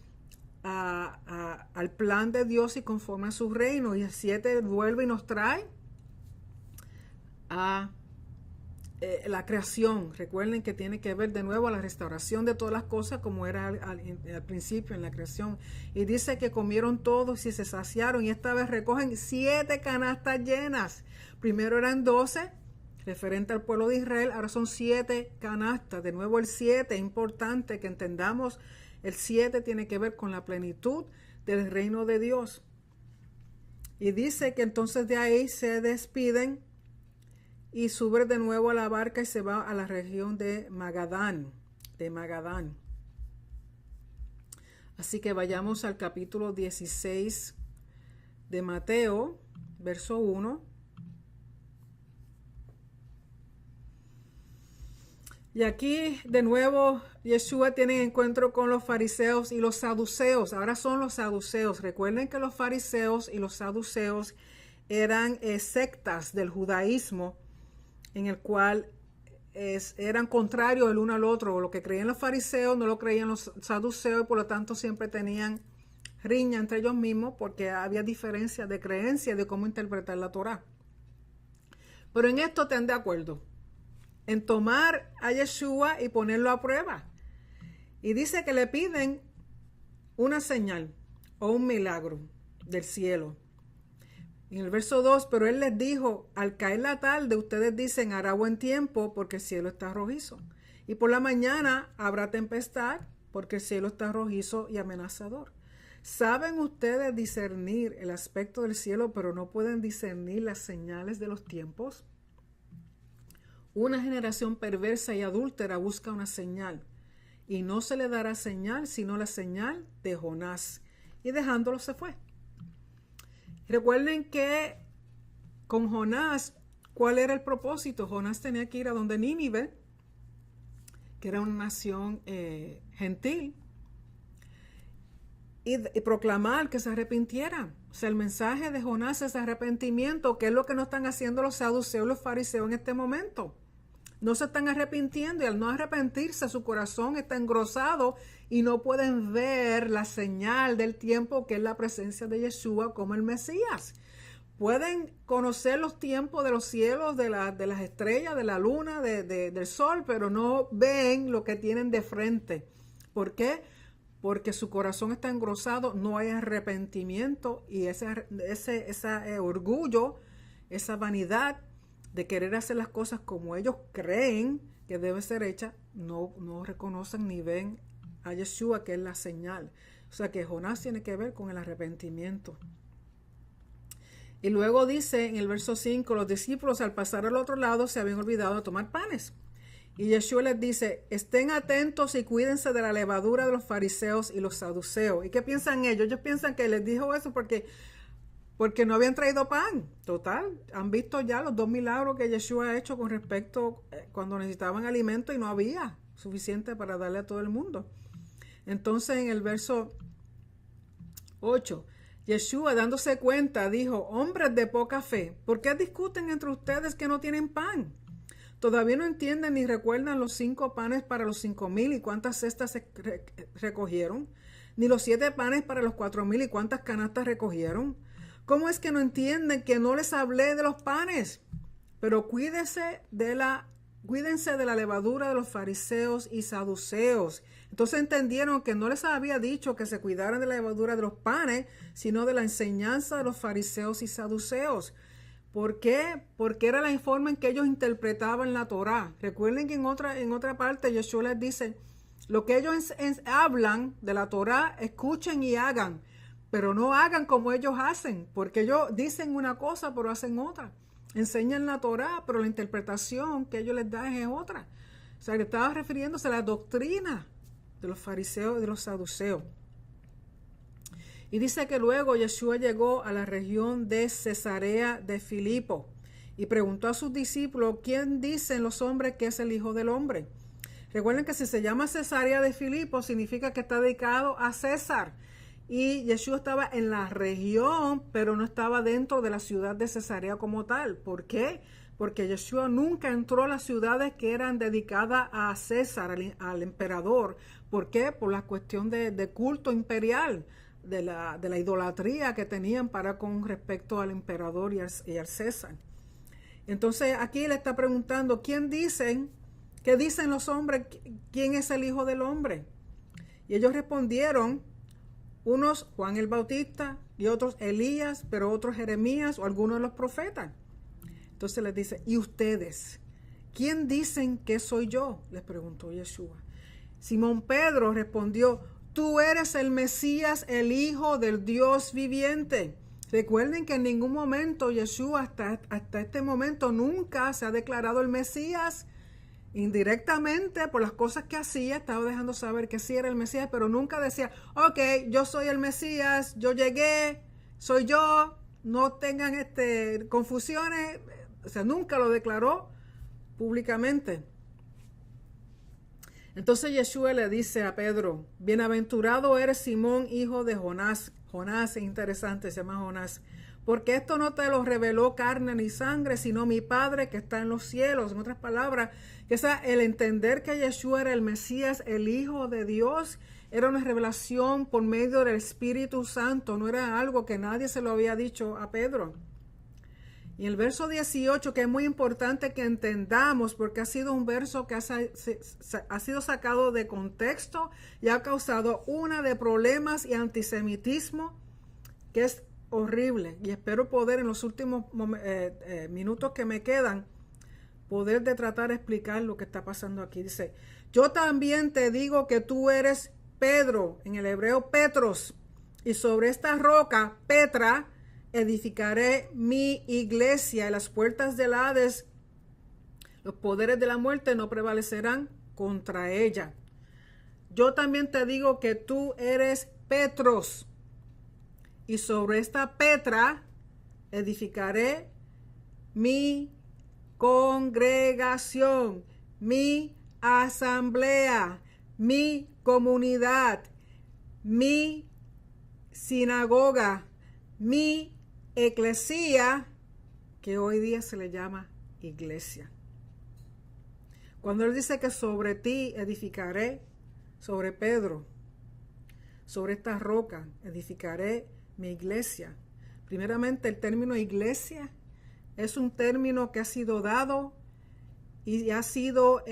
al plan de Dios y conforme a su reino. Y el 7 vuelve y nos trae a la creación. Recuerden que tiene que ver de nuevo a la restauración de todas las cosas como era al principio en la creación. Y dice que comieron todos y se saciaron, y esta vez recogen 7 canastas llenas. Primero eran 12 referente al pueblo de Israel, ahora son 7 canastas. De nuevo el 7, es importante que entendamos, el 7 tiene que ver con la plenitud del reino de Dios. Y dice que entonces de ahí se despiden y sube de nuevo a la barca y se va a la región de Magadán. Así que vayamos al capítulo 16 de Mateo, verso 1. Y aquí de nuevo Yeshua tiene encuentro con los fariseos y los saduceos. Ahora son los saduceos. Recuerden que los fariseos y los saduceos eran sectas del judaísmo en el cual eran contrarios el uno al otro. Lo que creían los fariseos no lo creían los saduceos, y por lo tanto siempre tenían riña entre ellos mismos porque había diferencias de creencia de cómo interpretar la Torá. Pero en esto están de acuerdo, en tomar a Yeshua y ponerlo a prueba. Y dice que le piden una señal o un milagro del cielo. En el verso 2, pero él les dijo, al caer la tarde ustedes dicen hará buen tiempo porque el cielo está rojizo. Y por la mañana habrá tempestad porque el cielo está rojizo y amenazador. ¿Saben ustedes discernir el aspecto del cielo, pero no pueden discernir las señales de los tiempos? Una generación perversa y adúltera busca una señal, y no se le dará señal sino la señal de Jonás. Y dejándolo se fue. Recuerden que con Jonás, ¿cuál era el propósito? Jonás tenía que ir a donde Nínive, que era una nación gentil, y proclamar que se arrepintieran. O sea, el mensaje de Jonás es arrepentimiento, que es lo que no están haciendo los saduceos y los fariseos en este momento. No se están arrepintiendo, y al no arrepentirse su corazón está engrosado y no pueden ver la señal del tiempo, que es la presencia de Yeshua como el Mesías. Pueden conocer los tiempos de los cielos, de las estrellas, de la luna, del sol, pero no ven lo que tienen de frente. ¿Por qué? Porque su corazón está engrosado, no hay arrepentimiento, y ese orgullo, esa vanidad de querer hacer las cosas como ellos creen que deben ser hechas, no reconocen ni ven a Yeshua, que es la señal. O sea que Jonás tiene que ver con el arrepentimiento. Y luego dice en el verso 5, los discípulos al pasar al otro lado se habían olvidado de tomar panes. Y Yeshua les dice, estén atentos y cuídense de la levadura de los fariseos y los saduceos. ¿Y qué piensan ellos? Ellos piensan que les dijo eso porque no habían traído pan. Total, han visto ya los 2 milagros que Yeshua ha hecho con respecto cuando necesitaban alimento y no había suficiente para darle a todo el mundo. Entonces en el verso 8, Yeshua, dándose cuenta, dijo, hombres de poca fe, ¿por qué discuten entre ustedes que no tienen pan? Todavía no entienden ni recuerdan los 5 panes para los 5,000 y cuántas cestas se recogieron, ni los 7 panes para los 4,000 y cuántas canastas recogieron. ¿Cómo es que no entienden que no les hablé de los panes? Pero cuídense de la levadura de los fariseos y saduceos. Entonces entendieron que no les había dicho que se cuidaran de la levadura de los panes, sino de la enseñanza de los fariseos y saduceos. ¿Por qué? Porque era la forma en que ellos interpretaban la Torá. Recuerden que en otra parte Yeshua les dice, lo que ellos hablan de la Torá, escuchen y hagan, pero no hagan como ellos hacen, porque ellos dicen una cosa pero hacen otra. Enseñan la Torá, pero la interpretación que ellos les dan es otra. O sea, que estaba refiriéndose a la doctrina de los fariseos y de los saduceos. Y dice que luego Yeshua llegó a la región de Cesarea de Filipo y preguntó a sus discípulos, ¿quién dicen los hombres que es el Hijo del Hombre? Recuerden que si se llama Cesarea de Filipo, significa que está dedicado a César. Y Yeshua estaba en la región, pero no estaba dentro de la ciudad de Cesarea como tal. ¿Por qué? Porque Yeshua nunca entró a las ciudades que eran dedicadas a César, al emperador. ¿Por qué? Por la cuestión de culto imperial, de la idolatría que tenían para con respecto al emperador y al César. Entonces aquí le está preguntando, ¿qué dicen los hombres? ¿Quién es el Hijo del Hombre? Y ellos respondieron, unos Juan el Bautista y otros Elías, pero otros Jeremías o algunos de los profetas. Entonces les dice, ¿y ustedes? ¿Quién dicen que soy yo? Les preguntó Yeshua. Simón Pedro respondió, tú eres el Mesías, el Hijo del Dios viviente. Recuerden que en ningún momento Yeshua hasta este momento nunca se ha declarado el Mesías. Indirectamente, por las cosas que hacía, estaba dejando saber que sí era el Mesías, pero nunca decía, ok, yo soy el Mesías, yo llegué, soy yo, no tengan confusiones. O sea, nunca lo declaró públicamente. Entonces Yeshua le dice a Pedro, bienaventurado eres Simón, hijo de Jonás. Jonás es interesante, se llama Jonás. Porque esto no te lo reveló carne ni sangre, sino mi Padre que está en los cielos. En otras palabras, el entender que Yeshua era el Mesías, el Hijo de Dios, era una revelación por medio del Espíritu Santo. No era algo que nadie se lo había dicho a Pedro. Y el verso 18, que es muy importante que entendamos, porque ha sido un verso que ha sido sacado de contexto y ha causado una de problemas y antisemitismo que es horrible. Y espero poder en los últimos minutos que me quedan, poder de tratar de explicar lo que está pasando aquí. Dice, yo también te digo que tú eres Pedro, en el hebreo Petros, y sobre esta roca, Petra, edificaré mi iglesia, y las puertas del Hades, los poderes de la muerte no prevalecerán contra ella. Yo también te digo que tú eres Petros, y sobre esta Petra edificaré mi congregación, mi asamblea, mi comunidad, mi sinagoga, mi eclesía, que hoy día se le llama iglesia. Cuando él dice que sobre ti edificaré, sobre Pedro, sobre esta roca edificaré mi iglesia. Primeramente, el término iglesia es un término que ha sido dado y ha sido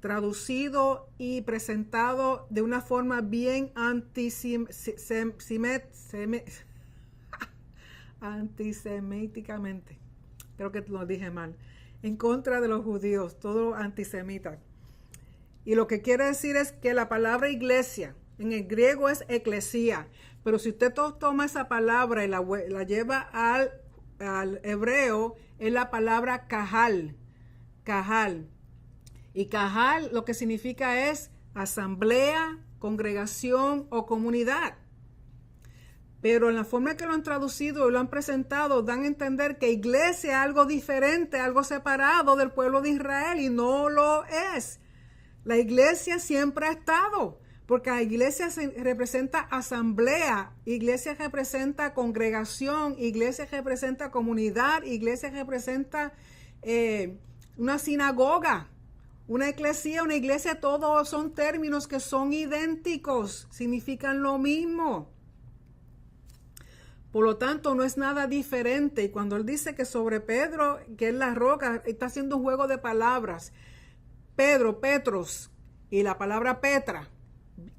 traducido y presentado de una forma bien antisemíticamente. Creo que lo dije mal. En contra de los judíos, todo antisemita. Y lo que quiere decir es que la palabra iglesia en el griego es eclesía. Pero si usted toma esa palabra y la lleva al hebreo, es la palabra kahal. Kahal. Y kahal lo que significa es asamblea, congregación o comunidad. Pero en la forma que lo han traducido y lo han presentado, dan a entender que iglesia es algo diferente, algo separado del pueblo de Israel, y no lo es. La iglesia siempre ha estado, porque la iglesia representa asamblea, iglesia representa congregación, iglesia representa comunidad, iglesia representa una sinagoga, una iglesia, todos son términos que son idénticos, significan lo mismo. Por lo tanto, no es nada diferente. Y cuando él dice que sobre Pedro, que es la roca, está haciendo un juego de palabras. Pedro, Petros, y la palabra Petra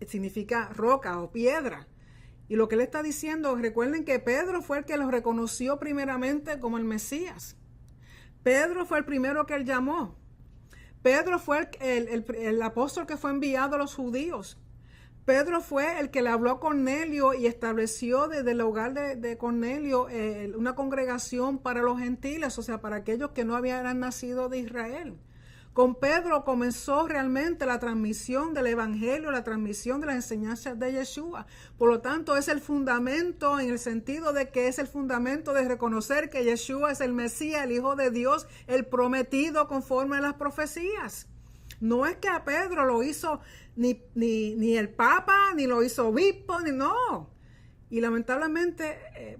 significa roca o piedra. Y lo que él está diciendo, recuerden que Pedro fue el que lo reconoció primeramente como el Mesías. Pedro fue el primero que él llamó. Pedro fue el apóstol que fue enviado a los judíos. Pedro fue el que le habló a Cornelio y estableció desde el hogar de Cornelio una congregación para los gentiles, o sea, para aquellos que no habían nacido de Israel. Con Pedro comenzó realmente la transmisión del evangelio, la transmisión de las enseñanzas de Yeshua. Por lo tanto, es el fundamento en el sentido de que es el fundamento de reconocer que Yeshua es el Mesías, el Hijo de Dios, el prometido conforme a las profecías. No es que a Pedro lo hizo ni el Papa, ni lo hizo obispo, ni no. Y lamentablemente,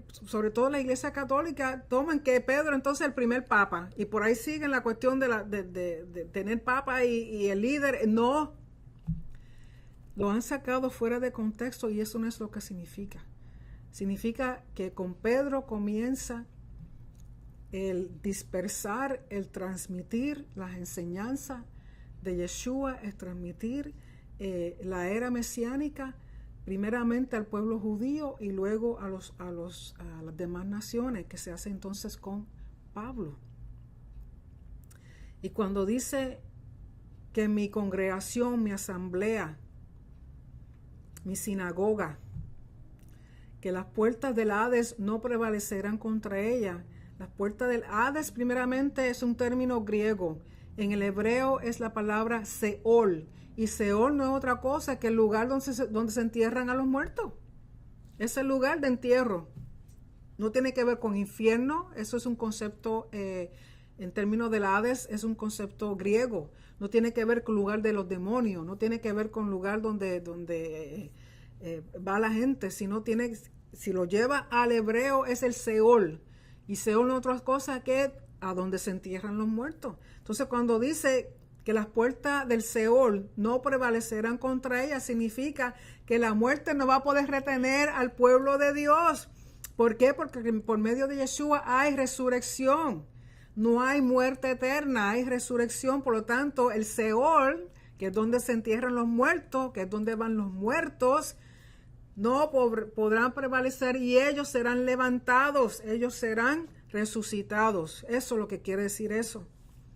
sobre todo la Iglesia Católica, toman que Pedro entonces es el primer Papa. Y por ahí siguen la cuestión de tener Papa y el líder. No, lo han sacado fuera de contexto y eso no es lo que significa. Significa que con Pedro comienza el dispersar, el transmitir las enseñanzas de Yeshua, es transmitir la era mesiánica, primeramente al pueblo judío y luego a las demás naciones, que se hace entonces con Pablo. Y cuando dice que mi congregación, mi asamblea, mi sinagoga, que las puertas del Hades no prevalecerán contra ella. Las puertas del Hades primeramente es un término griego. En el hebreo es la palabra Seol. Y Seol no es otra cosa que el lugar donde se entierran a los muertos. Es el lugar de entierro. No tiene que ver con infierno. Eso es un concepto, en términos del Hades, es un concepto griego. No tiene que ver con el lugar de los demonios. No tiene que ver con el lugar donde va la gente. Si lo lleva al hebreo es el Seol. Y Seol no es otra cosa que a donde se entierran los muertos. Entonces, cuando dice que las puertas del Seol no prevalecerán contra ella, significa que la muerte no va a poder retener al pueblo de Dios. ¿Por qué? Porque por medio de Yeshua hay resurrección. No hay muerte eterna, hay resurrección. Por lo tanto, el Seol, que es donde se entierran los muertos, que es donde van los muertos, no podrán prevalecer y ellos serán levantados, ellos serán resucitados. Eso es lo que quiere decir eso.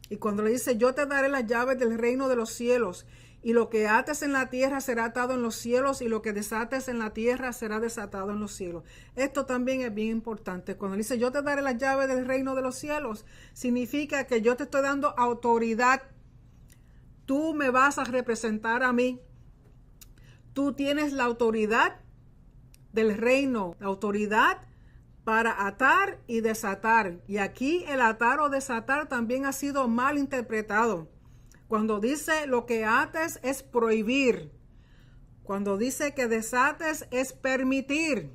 Y cuando le dice, yo te daré las llaves del reino de los cielos, y lo que ates en la tierra será atado en los cielos, y lo que desates en la tierra será desatado en los cielos. Esto también es bien importante. Cuando dice, yo te daré las llaves del reino de los cielos, significa que yo te estoy dando autoridad. Tú me vas a representar a mí. Tú tienes la autoridad del reino, la autoridad para atar y desatar. Y aquí el atar o desatar también ha sido mal interpretado. Cuando dice lo que ates es prohibir. Cuando dice que desates es permitir.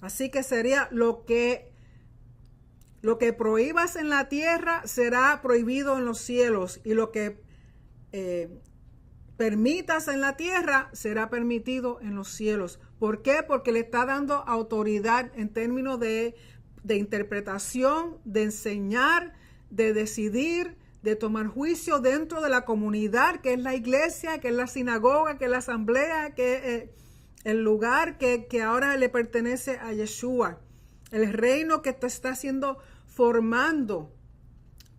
Así que sería lo que prohíbas en la tierra será prohibido en los cielos. Y lo que permitas en la tierra será permitido en los cielos. ¿Por qué? Porque le está dando autoridad en términos de interpretación, de enseñar, de decidir, de tomar juicio dentro de la comunidad, que es la iglesia, que es la sinagoga, que es la asamblea, que es el lugar que ahora le pertenece a Yeshua. El reino que te está haciendo formando.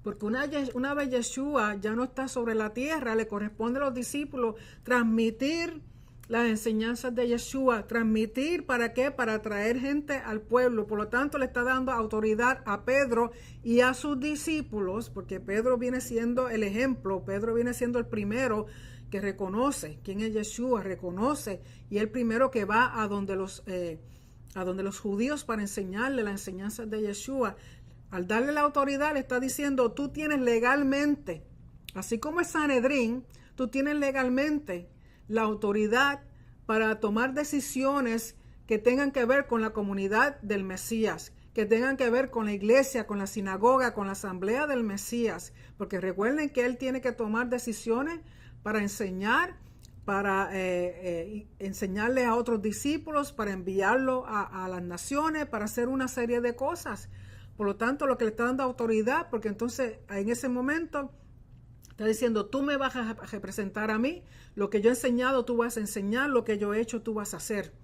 Porque una vez Yeshua ya no está sobre la tierra, le corresponde a los discípulos transmitir las enseñanzas de Yeshua. Transmitir, ¿para qué? Para atraer gente al pueblo. Por lo tanto, le está dando autoridad a Pedro y a sus discípulos, porque Pedro viene siendo el ejemplo. Pedro viene siendo el primero que reconoce quién es Yeshua, reconoce, y el primero que va a donde los judíos para enseñarle las enseñanzas de Yeshua. Al darle la autoridad, le está diciendo, tú tienes legalmente, así como es Sanedrín, tú tienes legalmente la autoridad para tomar decisiones que tengan que ver con la comunidad del Mesías, que tengan que ver con la iglesia, con la sinagoga, con la asamblea del Mesías. Porque recuerden que él tiene que tomar decisiones para enseñar, para enseñarle a otros discípulos, para enviarlo a las naciones, para hacer una serie de cosas. Por lo tanto, lo que le está dando autoridad, porque entonces en ese momento está diciendo, tú me vas a representar a mí, lo que yo he enseñado tú vas a enseñar, lo que yo he hecho tú vas a hacer.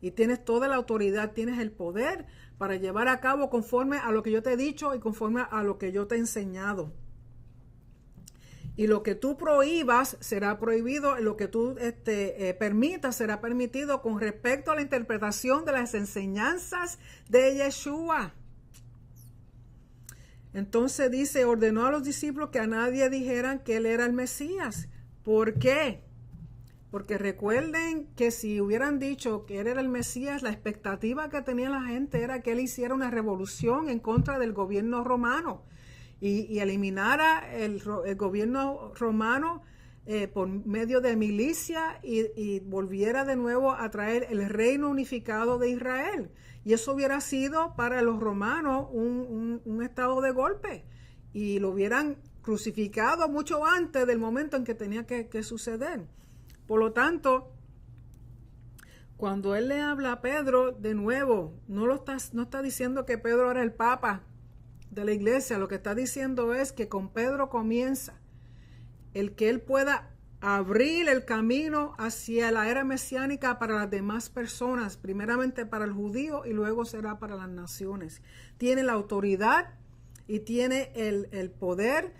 y tienes toda la autoridad, tienes el poder para llevar a cabo conforme a lo que yo te he dicho y conforme a lo que yo te he enseñado. Y lo que tú prohíbas será prohibido, lo que tú permitas será permitido con respecto a la interpretación de las enseñanzas de Yeshua. Entonces dice, ordenó a los discípulos que a nadie dijeran que él era el Mesías. ¿Por qué? Porque recuerden que si hubieran dicho que él era el Mesías, la expectativa que tenía la gente era que él hiciera una revolución en contra del gobierno romano y eliminara el gobierno romano por medio de milicia y volviera de nuevo a traer el reino unificado de Israel. Y eso hubiera sido para los romanos un estado de golpe y lo hubieran crucificado mucho antes del momento en que tenía que suceder. Por lo tanto, cuando él le habla a Pedro, de nuevo, no está diciendo que Pedro era el papa de la iglesia. Lo que está diciendo es que con Pedro comienza el que él pueda abrir el camino hacia la era mesiánica para las demás personas, primeramente para el judío y luego será para las naciones. Tiene la autoridad y tiene el poder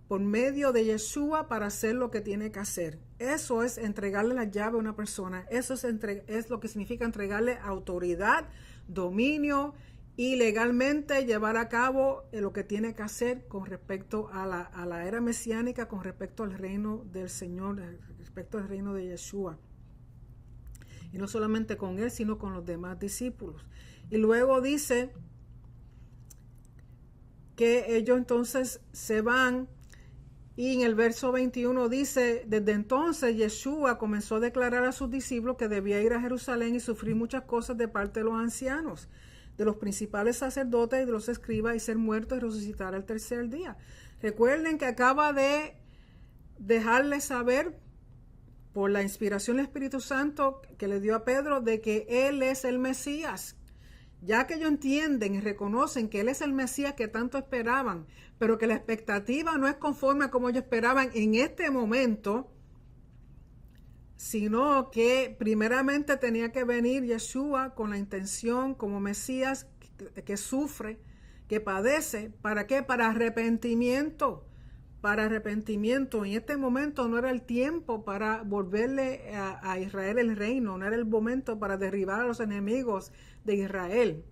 por medio de Yeshua para hacer lo que tiene que hacer. Eso es entregarle la llave a una persona. Eso es lo que significa entregarle autoridad, dominio y legalmente llevar a cabo lo que tiene que hacer con respecto a la era mesiánica, con respecto al reino del Señor, respecto al reino de Yeshua. Y no solamente con él, sino con los demás discípulos. Y luego dice que ellos entonces se van. Y en el verso 21 dice, desde entonces Yeshua comenzó a declarar a sus discípulos que debía ir a Jerusalén y sufrir muchas cosas de parte de los ancianos, de los principales sacerdotes y de los escribas, y ser muerto y resucitar al tercer día. Recuerden que acaba de dejarles saber por la inspiración del Espíritu Santo que le dio a Pedro de que él es el Mesías. Ya que ellos entienden y reconocen que él es el Mesías que tanto esperaban, pero que la expectativa no es conforme a como ellos esperaban en este momento, sino que primeramente tenía que venir Yeshua con la intención como Mesías que sufre, que padece. ¿Para qué? Para arrepentimiento. Para arrepentimiento. En este momento no era el tiempo para volverle a Israel el reino, no era el momento para derribar a los enemigos de Israel.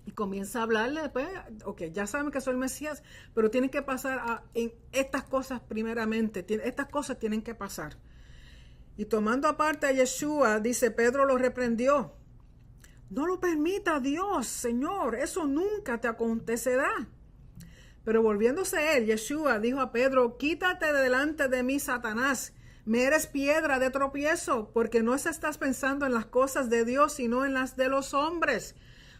Y comienza a hablarle después, ok, ya saben que soy el Mesías, pero tienen que pasar en estas cosas primeramente, estas cosas tienen que pasar. Y tomando aparte a Yeshua, dice, Pedro lo reprendió. No lo permita Dios, Señor, eso nunca te acontecerá. Pero volviéndose él, Yeshua dijo a Pedro, quítate de delante de mí, Satanás, me eres piedra de tropiezo, porque no estás pensando en las cosas de Dios, sino en las de los hombres.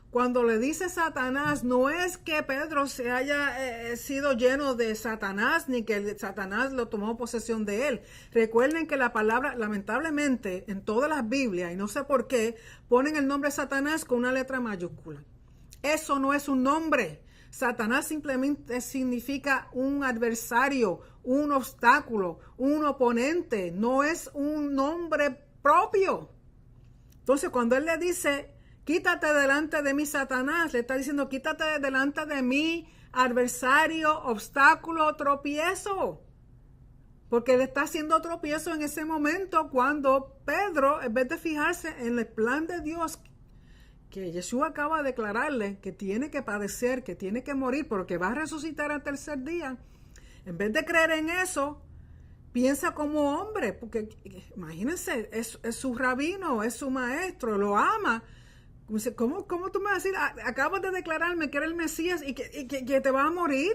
Cuando le dice Satanás, no es que Pedro se haya sido lleno de Satanás, ni que Satanás lo tomó posesión de él. Recuerden que la palabra, lamentablemente, en todas las Biblias, y no sé por qué, ponen el nombre Satanás con una letra mayúscula. Eso no es un nombre. Satanás simplemente significa un adversario, un obstáculo, un oponente. No es un nombre propio. Entonces, cuando él le dice, quítate delante de mí, Satanás, le está diciendo, quítate delante de mí, adversario, obstáculo, tropiezo. Porque le está haciendo tropiezo en ese momento cuando Pedro, en vez de fijarse en el plan de Dios, que Yeshua acaba de declararle que tiene que padecer, que tiene que morir, pero que va a resucitar al tercer día, en vez de creer en eso, piensa como hombre, porque imagínense, es su rabino, es su maestro, lo ama. ¿Cómo tú me vas a decir, acabas de declararme que eres el Mesías y que te vas a morir?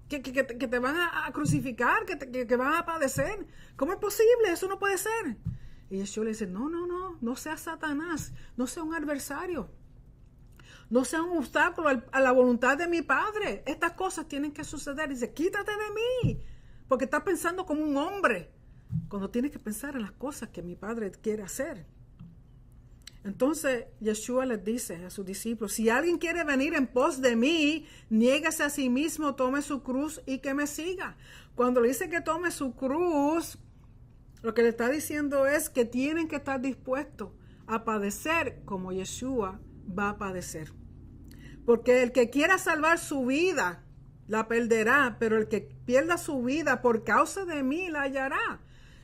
Que te van a crucificar, que vas a padecer. ¿Cómo es posible? Eso no puede ser. Y Yeshua le dice, no seas Satanás, no sea un adversario, no sea un obstáculo a la voluntad de mi Padre. Estas cosas tienen que suceder. Dice, quítate de mí, porque estás pensando como un hombre, cuando tienes que pensar en las cosas que mi Padre quiere hacer. Entonces Yeshua les dice a sus discípulos, si alguien quiere venir en pos de mí, niéguese a sí mismo, tome su cruz y que me siga. Cuando le dice que tome su cruz, lo que le está diciendo es que tienen que estar dispuestos a padecer como Yeshua va a padecer. Porque el que quiera salvar su vida, la perderá, pero el que pierda su vida por causa de mí, la hallará.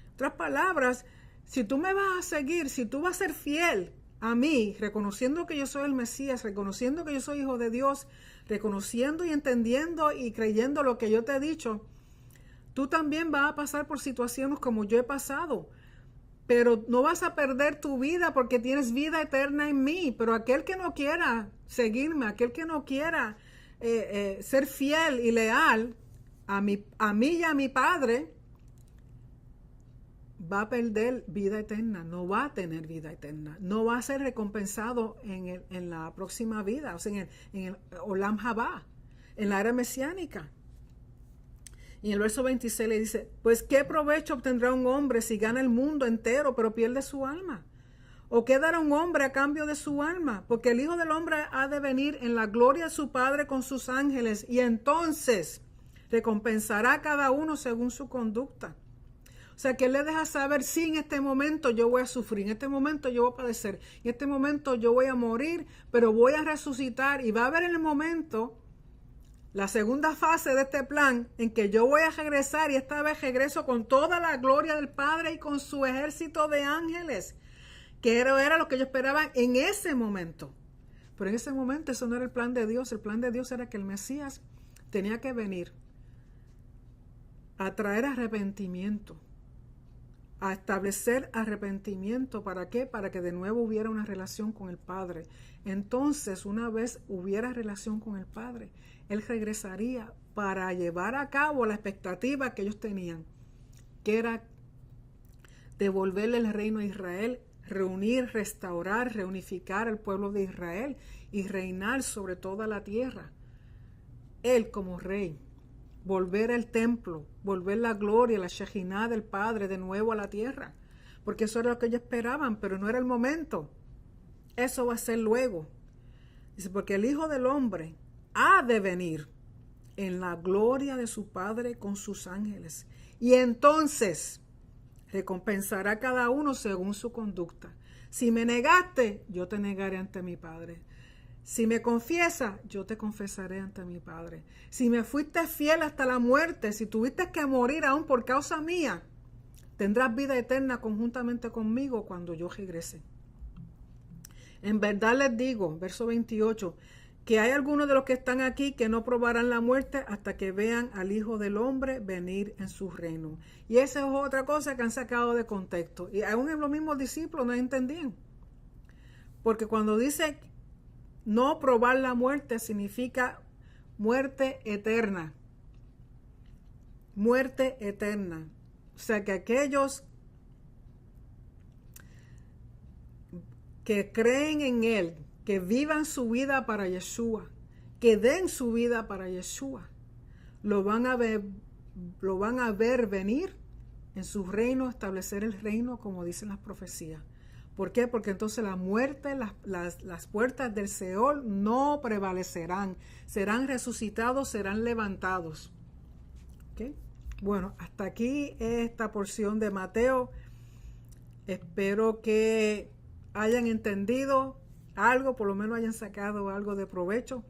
En otras palabras, si tú me vas a seguir, si tú vas a ser fiel a mí, reconociendo que yo soy el Mesías, reconociendo que yo soy hijo de Dios, reconociendo y entendiendo y creyendo lo que yo te he dicho, tú también vas a pasar por situaciones como yo he pasado. Pero no vas a perder tu vida porque tienes vida eterna en mí. Pero aquel que no quiera seguirme, aquel que no quiera ser fiel y leal a mí y a mi Padre, va a perder vida eterna, no va a tener vida eterna, no va a ser recompensado en la próxima vida, o sea, en el Olam Haba, en la era mesiánica. Y en el verso 26 le dice, pues ¿qué provecho obtendrá un hombre si gana el mundo entero pero pierde su alma? ¿O qué dará un hombre a cambio de su alma? Porque el Hijo del Hombre ha de venir en la gloria de su Padre con sus ángeles y entonces recompensará a cada uno según su conducta. O sea, que Él le deja saber, sí, en este momento yo voy a sufrir, en este momento yo voy a padecer, en este momento yo voy a morir, pero voy a resucitar y va a haber en el momento la segunda fase de este plan en que yo voy a regresar y esta vez regreso con toda la gloria del Padre y con su ejército de ángeles, que era lo que ellos esperaban en ese momento. Pero en ese momento eso no era el plan de Dios. El plan de Dios era que el Mesías tenía que venir a traer arrepentimiento, a establecer arrepentimiento. ¿Para qué? Para que de nuevo hubiera una relación con el Padre. Entonces, una vez hubiera relación con el Padre, Él regresaría para llevar a cabo la expectativa que ellos tenían, que era devolverle el reino a Israel, reunir, restaurar, reunificar al pueblo de Israel y reinar sobre toda la tierra. Él como rey, volver al templo, volver la gloria, la Shekinah del Padre de nuevo a la tierra, porque eso era lo que ellos esperaban, pero no era el momento. Eso va a ser luego. Dice, porque el Hijo del Hombre ha de venir en la gloria de su Padre con sus ángeles, y entonces recompensará a cada uno según su conducta. Si me negaste, yo te negaré ante mi Padre. Si me confiesas, yo te confesaré ante mi Padre. Si me fuiste fiel hasta la muerte, si tuviste que morir aún por causa mía, tendrás vida eterna conjuntamente conmigo cuando yo regrese. En verdad les digo, verso 28, que hay algunos de los que están aquí que no probarán la muerte hasta que vean al Hijo del Hombre venir en su reino. Y esa es otra cosa que han sacado de contexto. Y aún los mismos discípulos no entendían. Porque cuando dice no probar la muerte significa muerte eterna. Muerte eterna. O sea que aquellos que creen en Él, que vivan su vida para Yeshua, que den su vida para Yeshua, lo van a ver venir en su reino, establecer el reino como dicen las profecías. ¿Por qué? Porque entonces la muerte, las puertas del Seol no prevalecerán, serán resucitados, serán levantados. ¿Okay? Bueno, hasta aquí esta porción de Mateo. Espero que hayan entendido algo, por lo menos hayan sacado algo de provecho.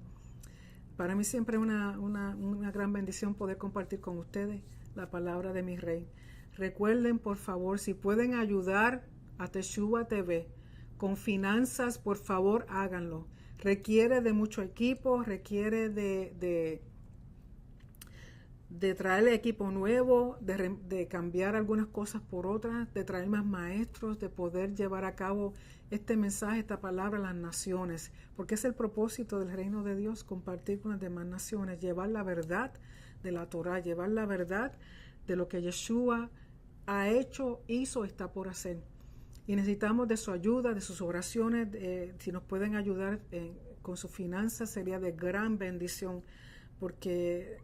Para mí siempre es una gran bendición poder compartir con ustedes la palabra de mi Rey. Recuerden, por favor, si pueden ayudar a Teshuvah TV con finanzas, por favor háganlo. Requiere de mucho equipo, requiere de traerle equipo nuevo, de cambiar algunas cosas por otras, de traer más maestros, de poder llevar a cabo este mensaje, esta palabra a las naciones, porque es el propósito del reino de Dios, compartir con las demás naciones, llevar la verdad de la Torah, llevar la verdad de lo que Yeshua ha hecho, hizo, está por hacer. Y necesitamos de su ayuda, de sus oraciones, si nos pueden ayudar con sus finanzas sería de gran bendición, porque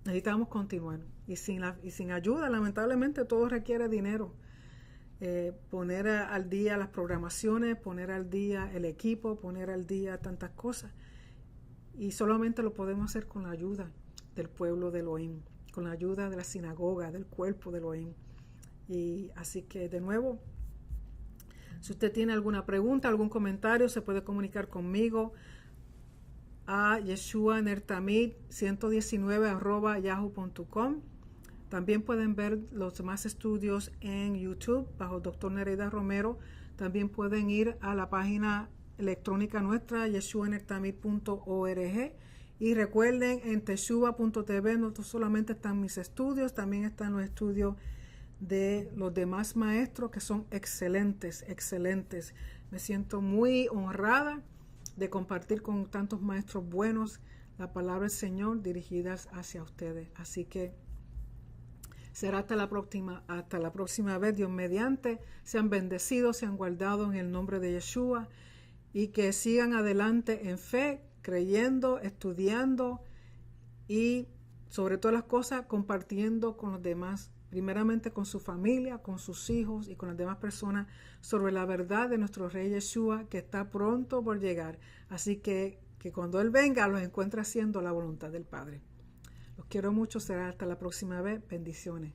necesitamos continuar. Y sin ayuda, lamentablemente, todo requiere dinero. Poner al día las programaciones, poner al día el equipo, poner al día tantas cosas. Y solamente lo podemos hacer con la ayuda del pueblo de Elohim, con la ayuda de la sinagoga, del cuerpo de Elohim. Y así que, de nuevo, Si usted tiene alguna pregunta, algún comentario, se puede comunicar conmigo a yeshuanertamid119@yahoo.com. También pueden ver los demás estudios en YouTube bajo Dr. Nereida Romero. También pueden ir a la página electrónica nuestra, yeshuanertamid.org. Y recuerden, en teshuva.tv no solamente están mis estudios, también están los estudios de los demás maestros que son excelentes, excelentes. Me siento muy honrada de compartir con tantos maestros buenos la palabra del Señor dirigidas hacia ustedes. Así que será hasta la próxima vez, Dios mediante. Sean bendecidos, sean guardados en el nombre de Yeshua y que sigan adelante en fe, creyendo, estudiando y sobre todas las cosas compartiendo con los demás, primeramente con su familia, con sus hijos y con las demás personas sobre la verdad de nuestro Rey Yeshua que está pronto por llegar. Así que cuando Él venga los encuentre haciendo la voluntad del Padre. Los quiero mucho, será hasta la próxima vez. Bendiciones.